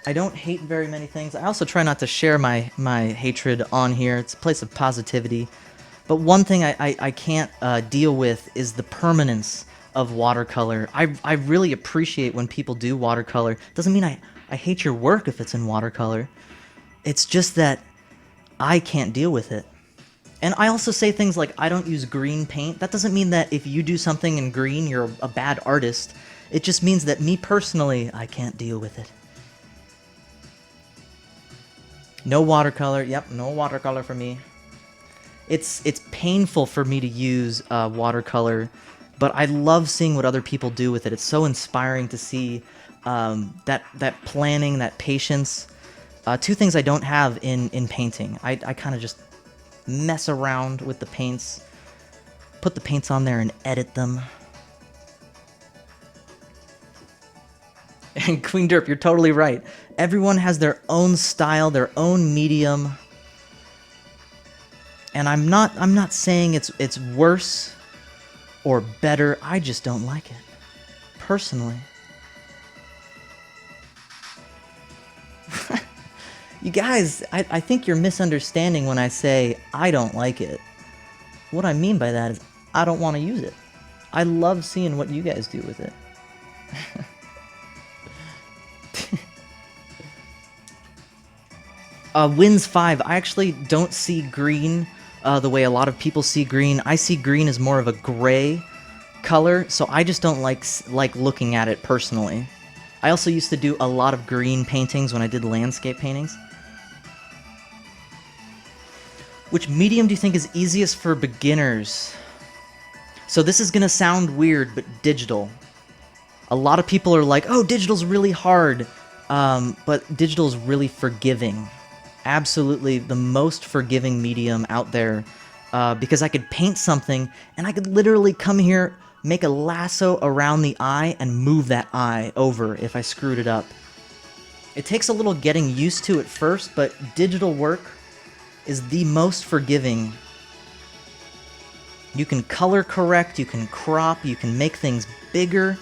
I don't hate very many things. I also try not to share my hatred on here. It's a place of positivity. But one thing I can't deal with is the permanence of watercolor. I really appreciate when people do watercolor. Doesn't mean I hate your work if it's in watercolor. It's just that I can't deal with it. And I also say things like, I don't use green paint. That doesn't mean that if you do something in green, you're a bad artist. It just means that me personally, I can't deal with it. No watercolor. Yep, no watercolor for me. It's painful for me to use watercolor, but I love seeing what other people do with it. It's so inspiring to see that planning, that patience. Two things I don't have in painting. I kind of just mess around with the paints, put the paints on there and edit them. And Queen Derp, you're totally right. Everyone has their own style, their own medium. And I'm not saying it's worse or better. I just don't like it. Personally. You guys, I think you're misunderstanding when I say I don't like it. What I mean by that is I don't want to use it. I love seeing what you guys do with it. Wins 5. I actually don't see green the way a lot of people see green. I see green as more of a gray color, so I just don't like looking at it personally. I also used to do a lot of green paintings when I did landscape paintings. Which medium do you think is easiest for beginners? So this is gonna sound weird, but digital. A lot of people are like, oh, digital's really hard, but digital is really forgiving. Absolutely the most forgiving medium out there, because I could paint something and I could literally come here, make a lasso around the eye, and move that eye over if I screwed it up. It takes a little getting used to at first, but digital work is the most forgiving. You can color correct, you can crop, you can make things bigger.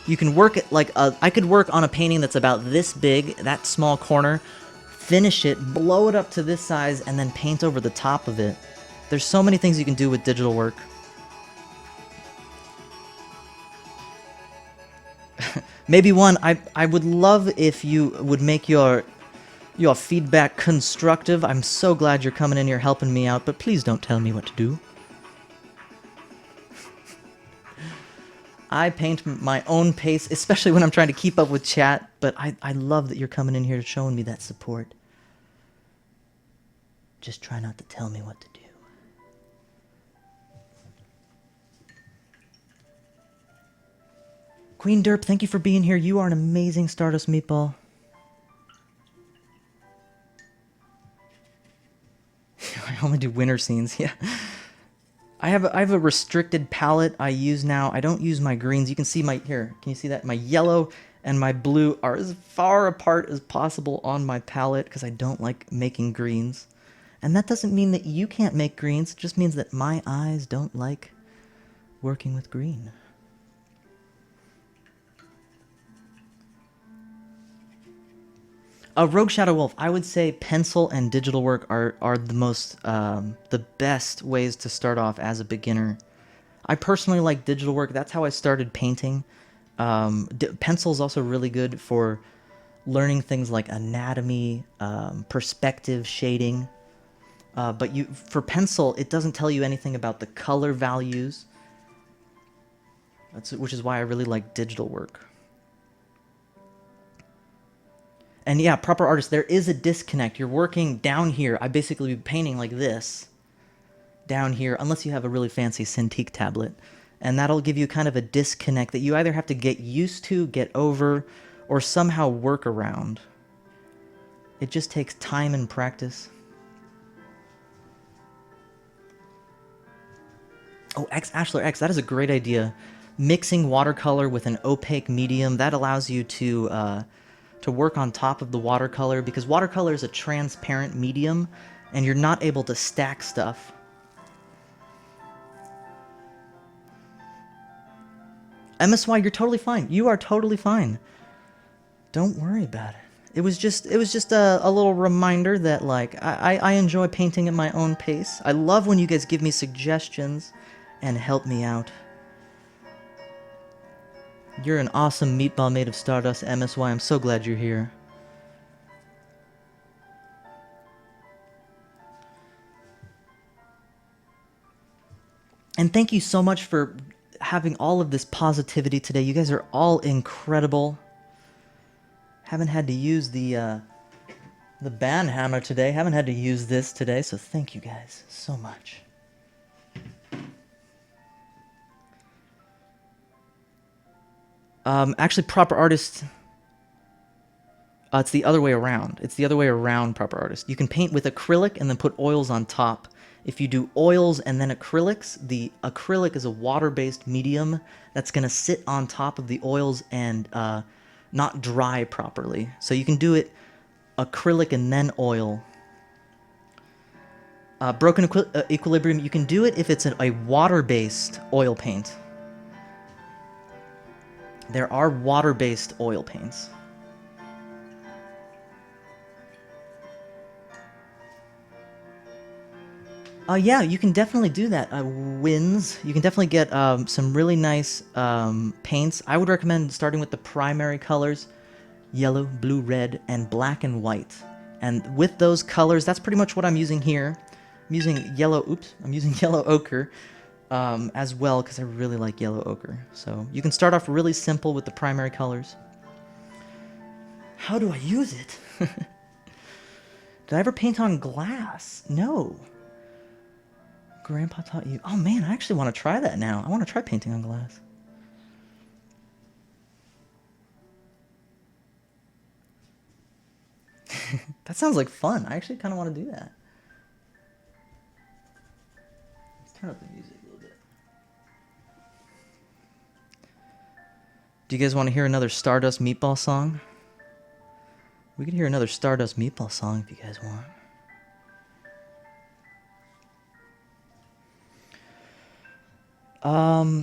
You can work it like I could work on a painting that's about this big, that small corner, finish it, blow it up to this size, and then paint over the top of it. There's so many things you can do with digital work. Maybe one, I would love if you would make your feedback constructive. I'm so glad you're coming in here helping me out, but please don't tell me what to do. I paint my own pace, especially when I'm trying to keep up with chat, but I love that you're coming in here showing me that support. Just try not to tell me what to do. Queen Derp, thank you for being here. You are an amazing Stardust Meatball. I only do winter scenes, yeah. I have a restricted palette I use now. I don't use my greens. You can see my, here, can you see that? My yellow and my blue are as far apart as possible on my palette because I don't like making greens. And that doesn't mean that you can't make greens. It just means that my eyes don't like working with green. Rogue Shadow Wolf, I would say pencil and digital work are the most, the best ways to start off as a beginner. I personally like digital work. That's how I started painting. Pencil is also really good for learning things like anatomy, perspective, shading. But for pencil, it doesn't tell you anything about the color values. Which is why I really like digital work. And yeah, proper artist, there is a disconnect. You're working down here. I basically be painting like this down here, unless you have a really fancy Cintiq tablet. And that'll give you kind of a disconnect that you either have to get used to, get over, or somehow work around. It just takes time and practice. Oh, Ashler X, that is a great idea. Mixing watercolor with an opaque medium, that allows you to work on top of the watercolor, because watercolor is a transparent medium and you're not able to stack stuff. MSY, you're totally fine. You are totally fine. Don't worry about it. It was just a little reminder that, like, I enjoy painting at my own pace. I love when you guys give me suggestions and help me out. You're an awesome meatball made of stardust, MSY. I'm so glad you're here. And thank you so much for having all of this positivity today. You guys are all incredible. Haven't had to use the band hammer today. Haven't had to use this today, so thank you guys so much. Actually, proper artist, it's the other way around. It's the other way around, proper artist. You can paint with acrylic and then put oils on top. If you do oils and then acrylics, the acrylic is a water-based medium that's going to sit on top of the oils and not dry properly. So you can do it acrylic and then oil. Broken Equilibrium, you can do it if it's a water-based oil paint. There are water-based oil paints. Yeah, you can definitely do that. Winds, you can definitely get some really nice paints. I would recommend starting with the primary colors, yellow, blue, red, and black and white. And with those colors, that's pretty much what I'm using here. I'm using yellow ochre as well, because I really like yellow ochre. So you can start off really simple with the primary colors. How do I use it? Did I ever paint on glass? No. Grandpa taught you. Oh man, I actually want to try that now. I want to try painting on glass. That sounds like fun. I actually kind of want to do that. Let's turn up the music a little bit. Do you guys want to hear another Stardust Meatball song? We could hear another Stardust Meatball song if you guys want.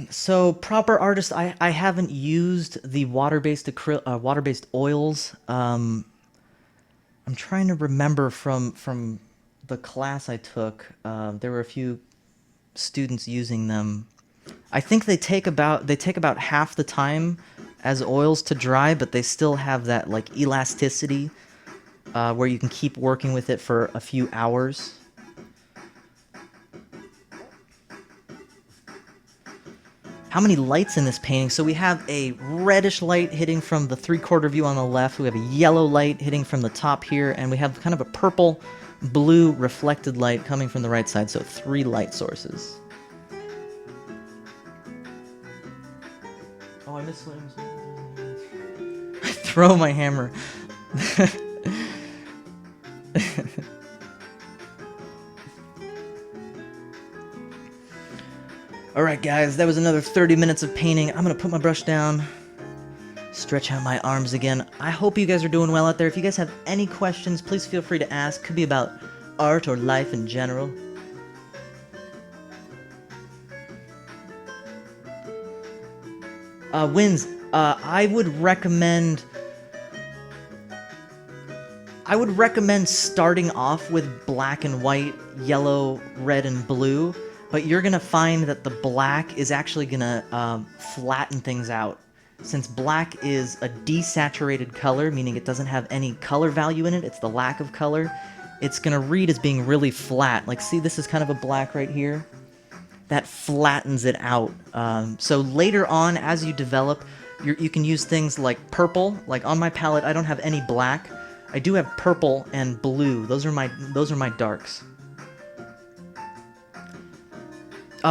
So proper artist, I haven't used the water-based oils. I'm trying to remember from the class I took. There were a few students using them. I think they take about half the time as oils to dry, but they still have that like elasticity where you can keep working with it for a few hours. How many lights in this painting? So we have a reddish light hitting from the three-quarter view on the left. We have a yellow light hitting from the top here, and we have kind of a purple, blue reflected light coming from the right side. So 3 light sources. Oh, I missed one. I throw my hammer. Alright guys, that was another 30 minutes of painting. I'm gonna put my brush down, stretch out my arms again. I hope you guys are doing well out there. If you guys have any questions, please feel free to ask. Could be about art or life in general. Wins, I would recommend starting off with black and white, yellow, red, and blue. But you're gonna find that the black is actually gonna flatten things out. Since black is a desaturated color, meaning it doesn't have any color value in it, it's the lack of color, it's gonna read as being really flat. Like, see, this is kind of a black right here. That flattens it out. So later on, as you develop, you can use things like purple. Like on my palette, I don't have any black. I do have purple and blue. Those are my darks.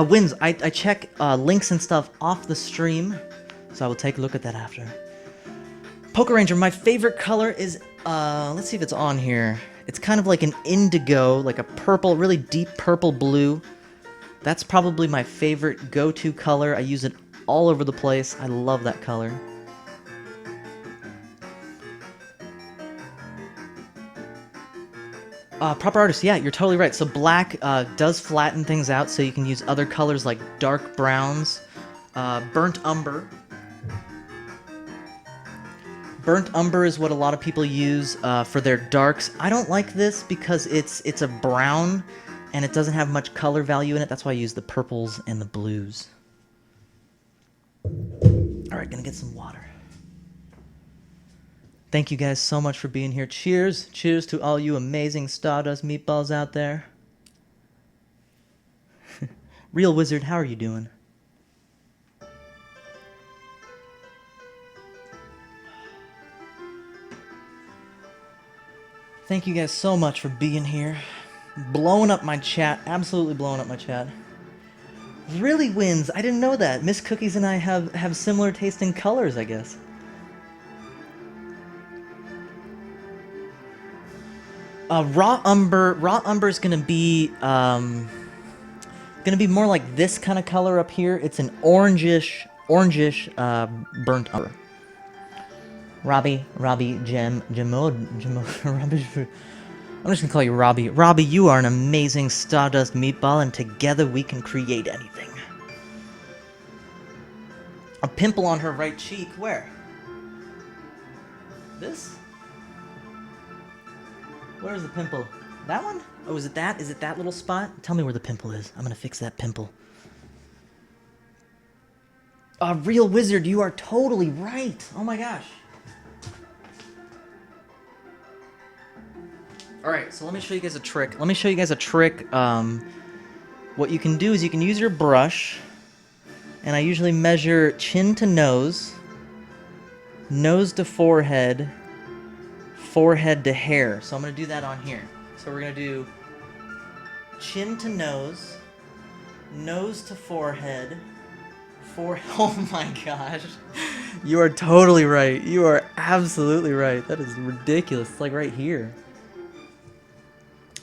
Wins, I check links and stuff off the stream, so I will take a look at that after. Poker Ranger, my favorite color is, let's see if it's on here. It's kind of like an indigo, like a purple, really deep purple blue. That's probably my favorite go-to color. I use it all over the place. I love that color. Proper artist, yeah, you're totally right. So black does flatten things out, so you can use other colors like dark browns, burnt umber. Burnt umber is what a lot of people use for their darks. I don't like this because it's a brown and it doesn't have much color value in it. That's why I use the purples and the blues. Alright, gonna get some water. Thank you guys so much for being here. Cheers. Cheers to all you amazing Stardust Meatballs out there. Real Wizard, how are you doing? Thank you guys so much for being here. Blowing up my chat. Absolutely blowing up my chat. Really, Wins. I didn't know that. Miss Cookies and I have similar taste in colors, I guess. Raw umber is gonna be more like this kind of color up here. It's an orangish burnt umber. Robbie, Robbie. I'm just gonna call you Robbie. Robbie, you are an amazing Stardust meatball, and together we can create anything. A pimple on her right cheek. Where? This? Where's the pimple? That one? Oh, is it that? Is it that little spot? Tell me where the pimple is. I'm gonna fix that pimple. Real wizard, you are totally right. Oh my gosh. Alright, so let me show you guys a trick. What you can do is you can use your brush, and I usually measure chin to nose, nose to forehead, forehead to hair. So I'm going to do that on here. So we're going to do chin to nose, nose to forehead, oh my gosh. You are totally right. You are absolutely right. That is ridiculous. It's like right here.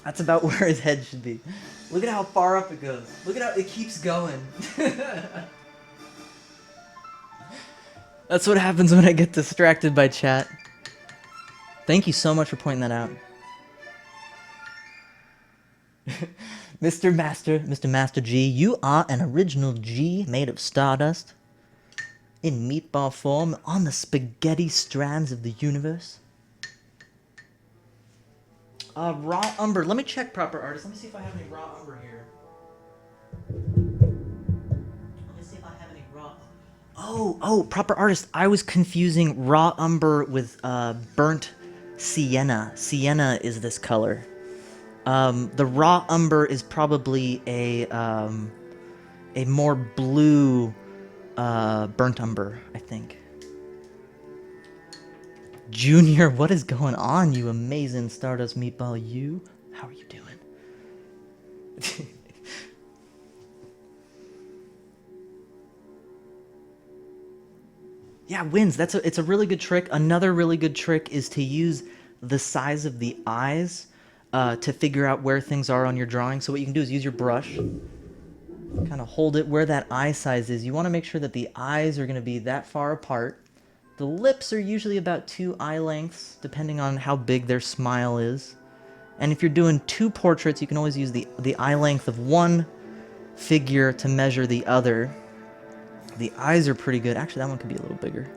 That's about where his head should be. Look at how far up it goes. Look at how it keeps going. That's what happens when I get distracted by chat. Thank you so much for pointing that out. Mr. Master G, you are an original G made of stardust in meatball form on the spaghetti strands of the universe. Raw umber. Let me check proper artist. Let me see if I have any raw umber here. Let me see if I have any raw. Oh, proper artist. I was confusing raw umber with burnt sienna. Sienna is this color. The raw umber is probably a more blue burnt umber, I think. Junior, what is going on, you amazing Stardust meatball? You, how are you doing? Yeah, wins. It's a really good trick. Another really good trick is to use the size of the eyes to figure out where things are on your drawing. So what you can do is use your brush, kind of hold it where that eye size is. You want to make sure that the eyes are going to be that far apart. The lips are usually about 2 eye lengths, depending on how big their smile is. And if you're doing 2 portraits, you can always use the eye length of one figure to measure the other. The eyes are pretty good. Actually, that one could be a little bigger.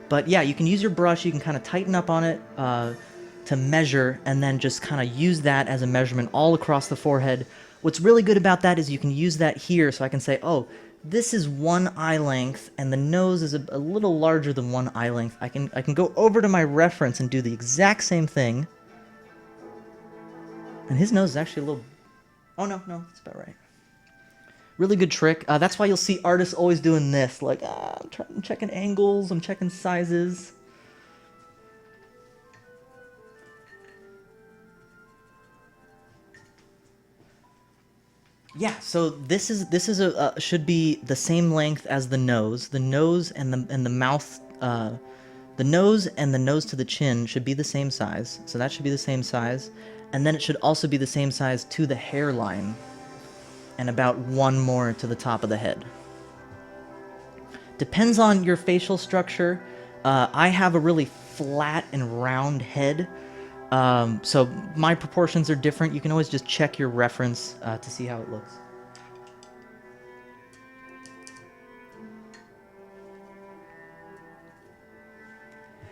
But yeah, you can use your brush, you can kind of tighten up on it to measure, and then just kind of use that as a measurement all across the forehead. What's really good about that is you can use that here, so I can say, oh, this is 1 eye length, and the nose is a little larger than 1 eye length. I can go over to my reference and do the exact same thing. And his nose is actually a little... Oh, no, that's about right. Really good trick. That's why you'll see artists always doing this. Like, I'm checking angles, I'm checking sizes. Yeah, so this is should be the same length as the nose. The nose and the mouth, the nose and the nose to the chin should be the same size. So that should be the same size, and then it should also be the same size to the hairline, and about 1 more to the top of the head. Depends on your facial structure. I have a really flat and round head. So my proportions are different. You can always just check your reference to see how it looks.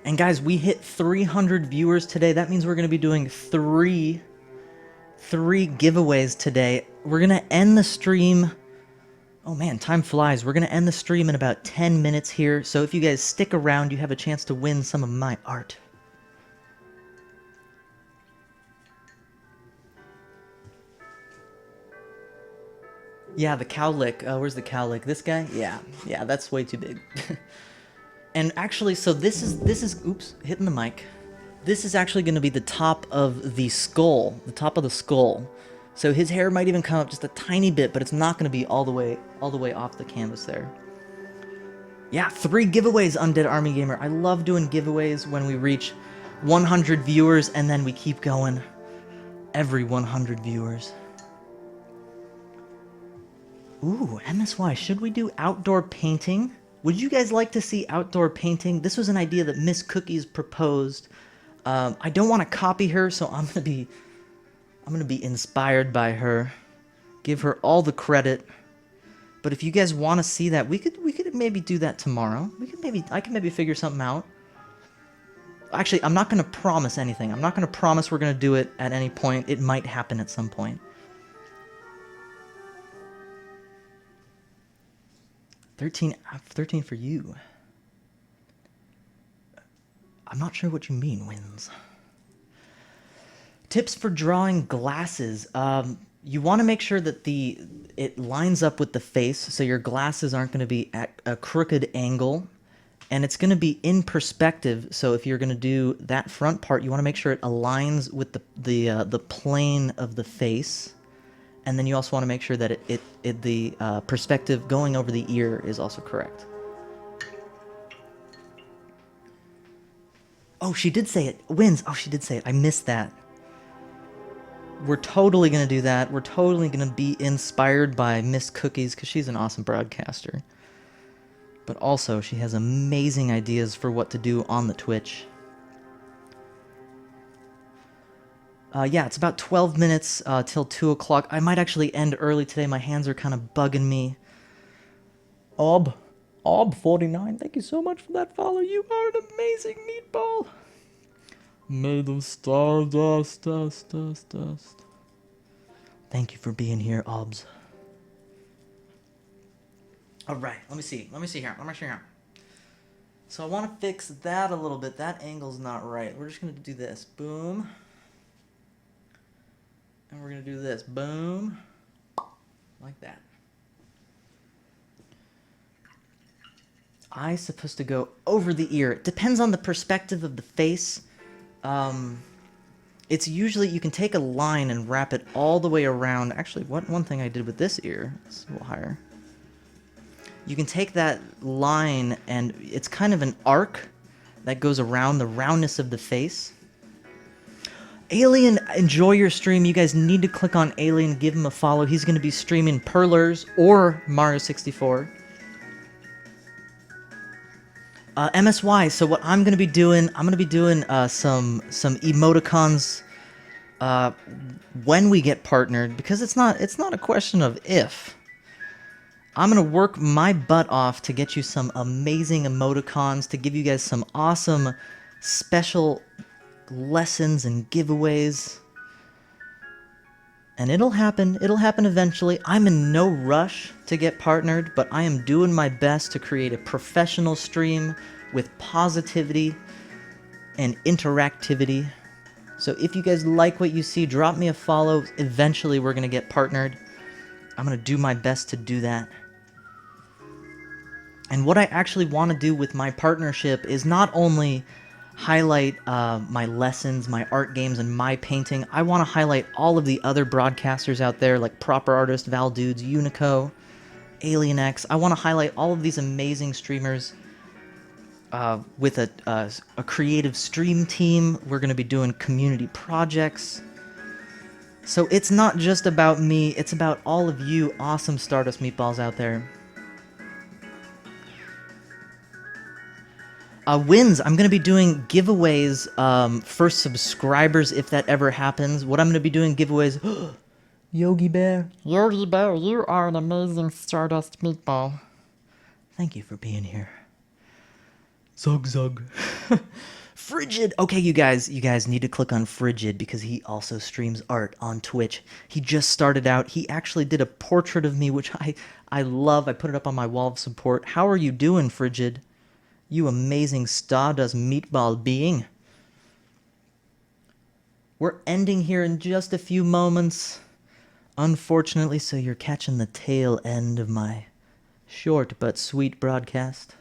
And guys, we hit 300 viewers today. That means we're going to be doing three giveaways today. We're going to end the stream... Oh man, time flies. We're going to end the stream in about 10 minutes here. So if you guys stick around, you have a chance to win some of my art. Yeah, the cowlick. Where's the cowlick? This guy? Yeah, that's way too big. And actually, so this is, oops, hitting the mic. This is actually going to be the top of the skull, So his hair might even come up just a tiny bit, but it's not going to be all the way off the canvas there. Yeah, 3 giveaways, Undead Army Gamer. I love doing giveaways when we reach 100 viewers, and then we keep going every 100 viewers. Ooh, MSY, should we do outdoor painting? Would you guys like to see outdoor painting? This was an idea that Miss Cookies proposed. I don't want to copy her, so I'm gonna be inspired by her. Give her all the credit. But if you guys want to see that, we could maybe do that tomorrow. I could maybe figure something out. Actually, I'm not gonna promise anything. I'm not gonna promise we're gonna do it at any point. It might happen at some point. 13 for you. I'm not sure what you mean, Wins. Tips for drawing glasses. You want to make sure that it lines up with the face, so your glasses aren't going to be at a crooked angle, and it's going to be in perspective. So if you're going to do that front part, you want to make sure it aligns with the plane of the face, and then you also want to make sure that the perspective going over the ear is also correct. Oh, she did say it. Wins. Oh, she did say it. I missed that. We're totally going to do that. We're totally going to be inspired by Miss Cookies because she's an awesome broadcaster. But also, she has amazing ideas for what to do on the Twitch. Yeah, it's about 12 minutes till 2 o'clock. I might actually end early today. My hands are kind of bugging me. Ob49, thank you so much for that follow. You are an amazing meatball. Made of stardust, dust. Thank you for being here, Obs. Alright, let me see here. So I want to fix that a little bit. That angle's not right. We're just going to do this. Boom. And we're going to do this. Boom. Like that. Eye's supposed to go over the ear. It depends on the perspective of the face. It's usually, you can take a line and wrap it all the way around. Actually, one thing I did with this ear, it's a little higher. You can take that line and it's kind of an arc that goes around the roundness of the face. Alien, enjoy your stream. You guys need to click on Alien, give him a follow. He's going to be streaming Perlers or Mario 64. MSY, so what I'm going to be doing, some emoticons when we get partnered, because it's not a question of if. I'm going to work my butt off to get you some amazing emoticons, to give you guys some awesome special lessons and giveaways. And it'll happen eventually. I'm in no rush to get partnered, but I am doing my best to create a professional stream with positivity and interactivity. So if you guys like what you see, drop me a follow. Eventually we're going to get partnered. I'm going to do my best to do that. And what I actually want to do with my partnership is not only highlight my lessons, my art games, and my painting. I want to highlight all of the other broadcasters out there, like Proper Artist, Val Dudes, Unico, Alien X. I want to highlight all of these amazing streamers with a creative stream team. We're going to be doing community projects. So it's not just about me, it's about all of you awesome Stardust Meatballs out there. Wins, I'm going to be doing giveaways for subscribers if that ever happens. What I'm going to be doing giveaways... Yogi Bear. Yogi Bear, you are an amazing Stardust Meatball. Thank you for being here. Zug. Frigid. Okay, you guys need to click on Frigid because he also streams art on Twitch. He just started out. He actually did a portrait of me, which I love. I put it up on my wall of support. How are you doing, Frigid? You amazing Stardust Meatball being. We're ending here in just a few moments. Unfortunately, so you're catching the tail end of my short but sweet broadcast.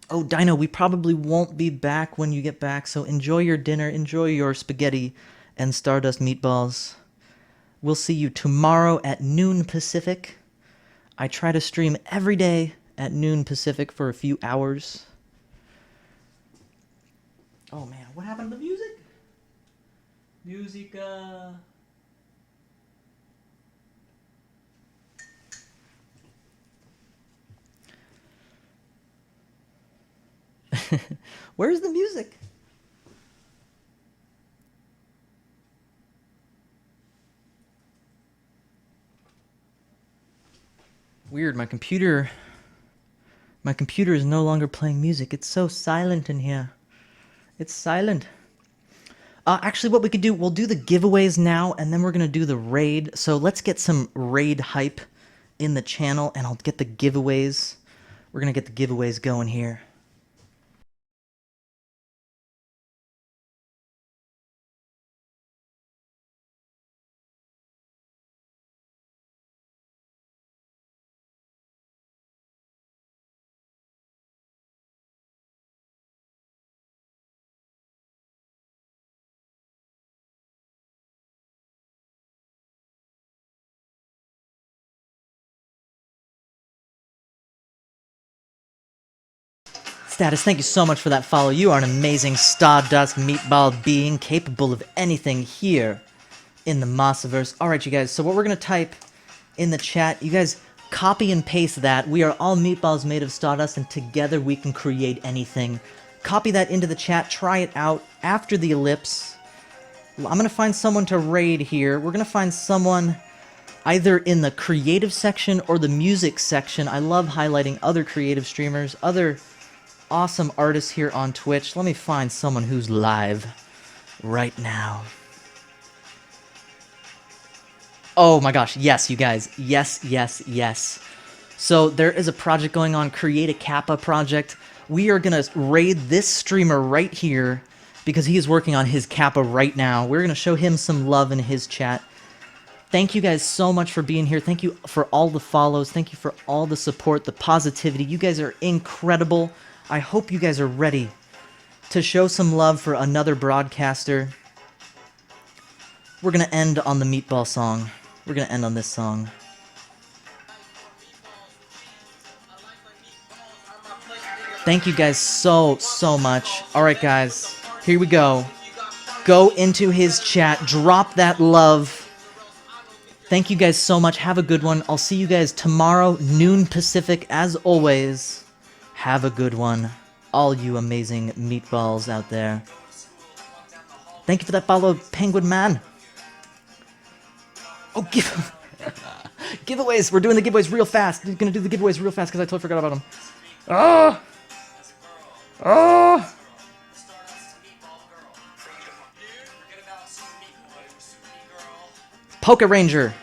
Oh, Dino, we probably won't be back when you get back, so enjoy your dinner, enjoy your spaghetti and Stardust Meatballs. We'll see you tomorrow at noon Pacific. I try to stream every day at noon Pacific for a few hours. Oh man, what happened to the music? Where's the music? Weird, my computer is no longer playing music. It's so silent in here. It's silent. Actually, what we could do, we'll do the giveaways now, and then we're going to do the raid. So let's get some raid hype in the channel, and I'll get the giveaways. We're going to get the giveaways going here. Status, thank you so much for that follow. You are an amazing Stardust meatball being capable of anything here in the Mossiverse. Alright, you guys, so what we're going to type in the chat, you guys copy and paste that. We are all meatballs made of Stardust, and together we can create anything. Copy that into the chat, try it out after the ellipse. I'm going to find someone to raid here. We're going to find someone either in the creative section or the music section. I love highlighting other creative streamers, other awesome artists here on Twitch. Let me find someone who's live right now. Oh my gosh, yes, you guys. Yes, yes, yes. So there is a project going on, Create a Kappa project. We are going to raid this streamer right here because he is working on his Kappa right now. We're going to show him some love in his chat. Thank you guys so much for being here. Thank you for all the follows. Thank you for all the support, the positivity. You guys are incredible. I hope you guys are ready to show some love for another broadcaster. We're going to end on the meatball song. We're going to end on this song. Thank you guys so much. Alright guys, here we go. Go into his chat, drop that love. Thank you guys so much. Have a good one. I'll see you guys tomorrow, noon Pacific, as always. Have a good one, all you amazing meatballs out there. Thank you for that follow, Penguin Man. Oh, giveaways. We're doing the giveaways real fast. We're gonna do the giveaways real fast because I totally forgot about them. Oh! Oh! Poke Ranger.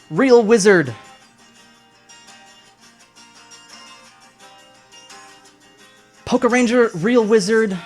Real Wizard. Poke Ranger, Real Wizard.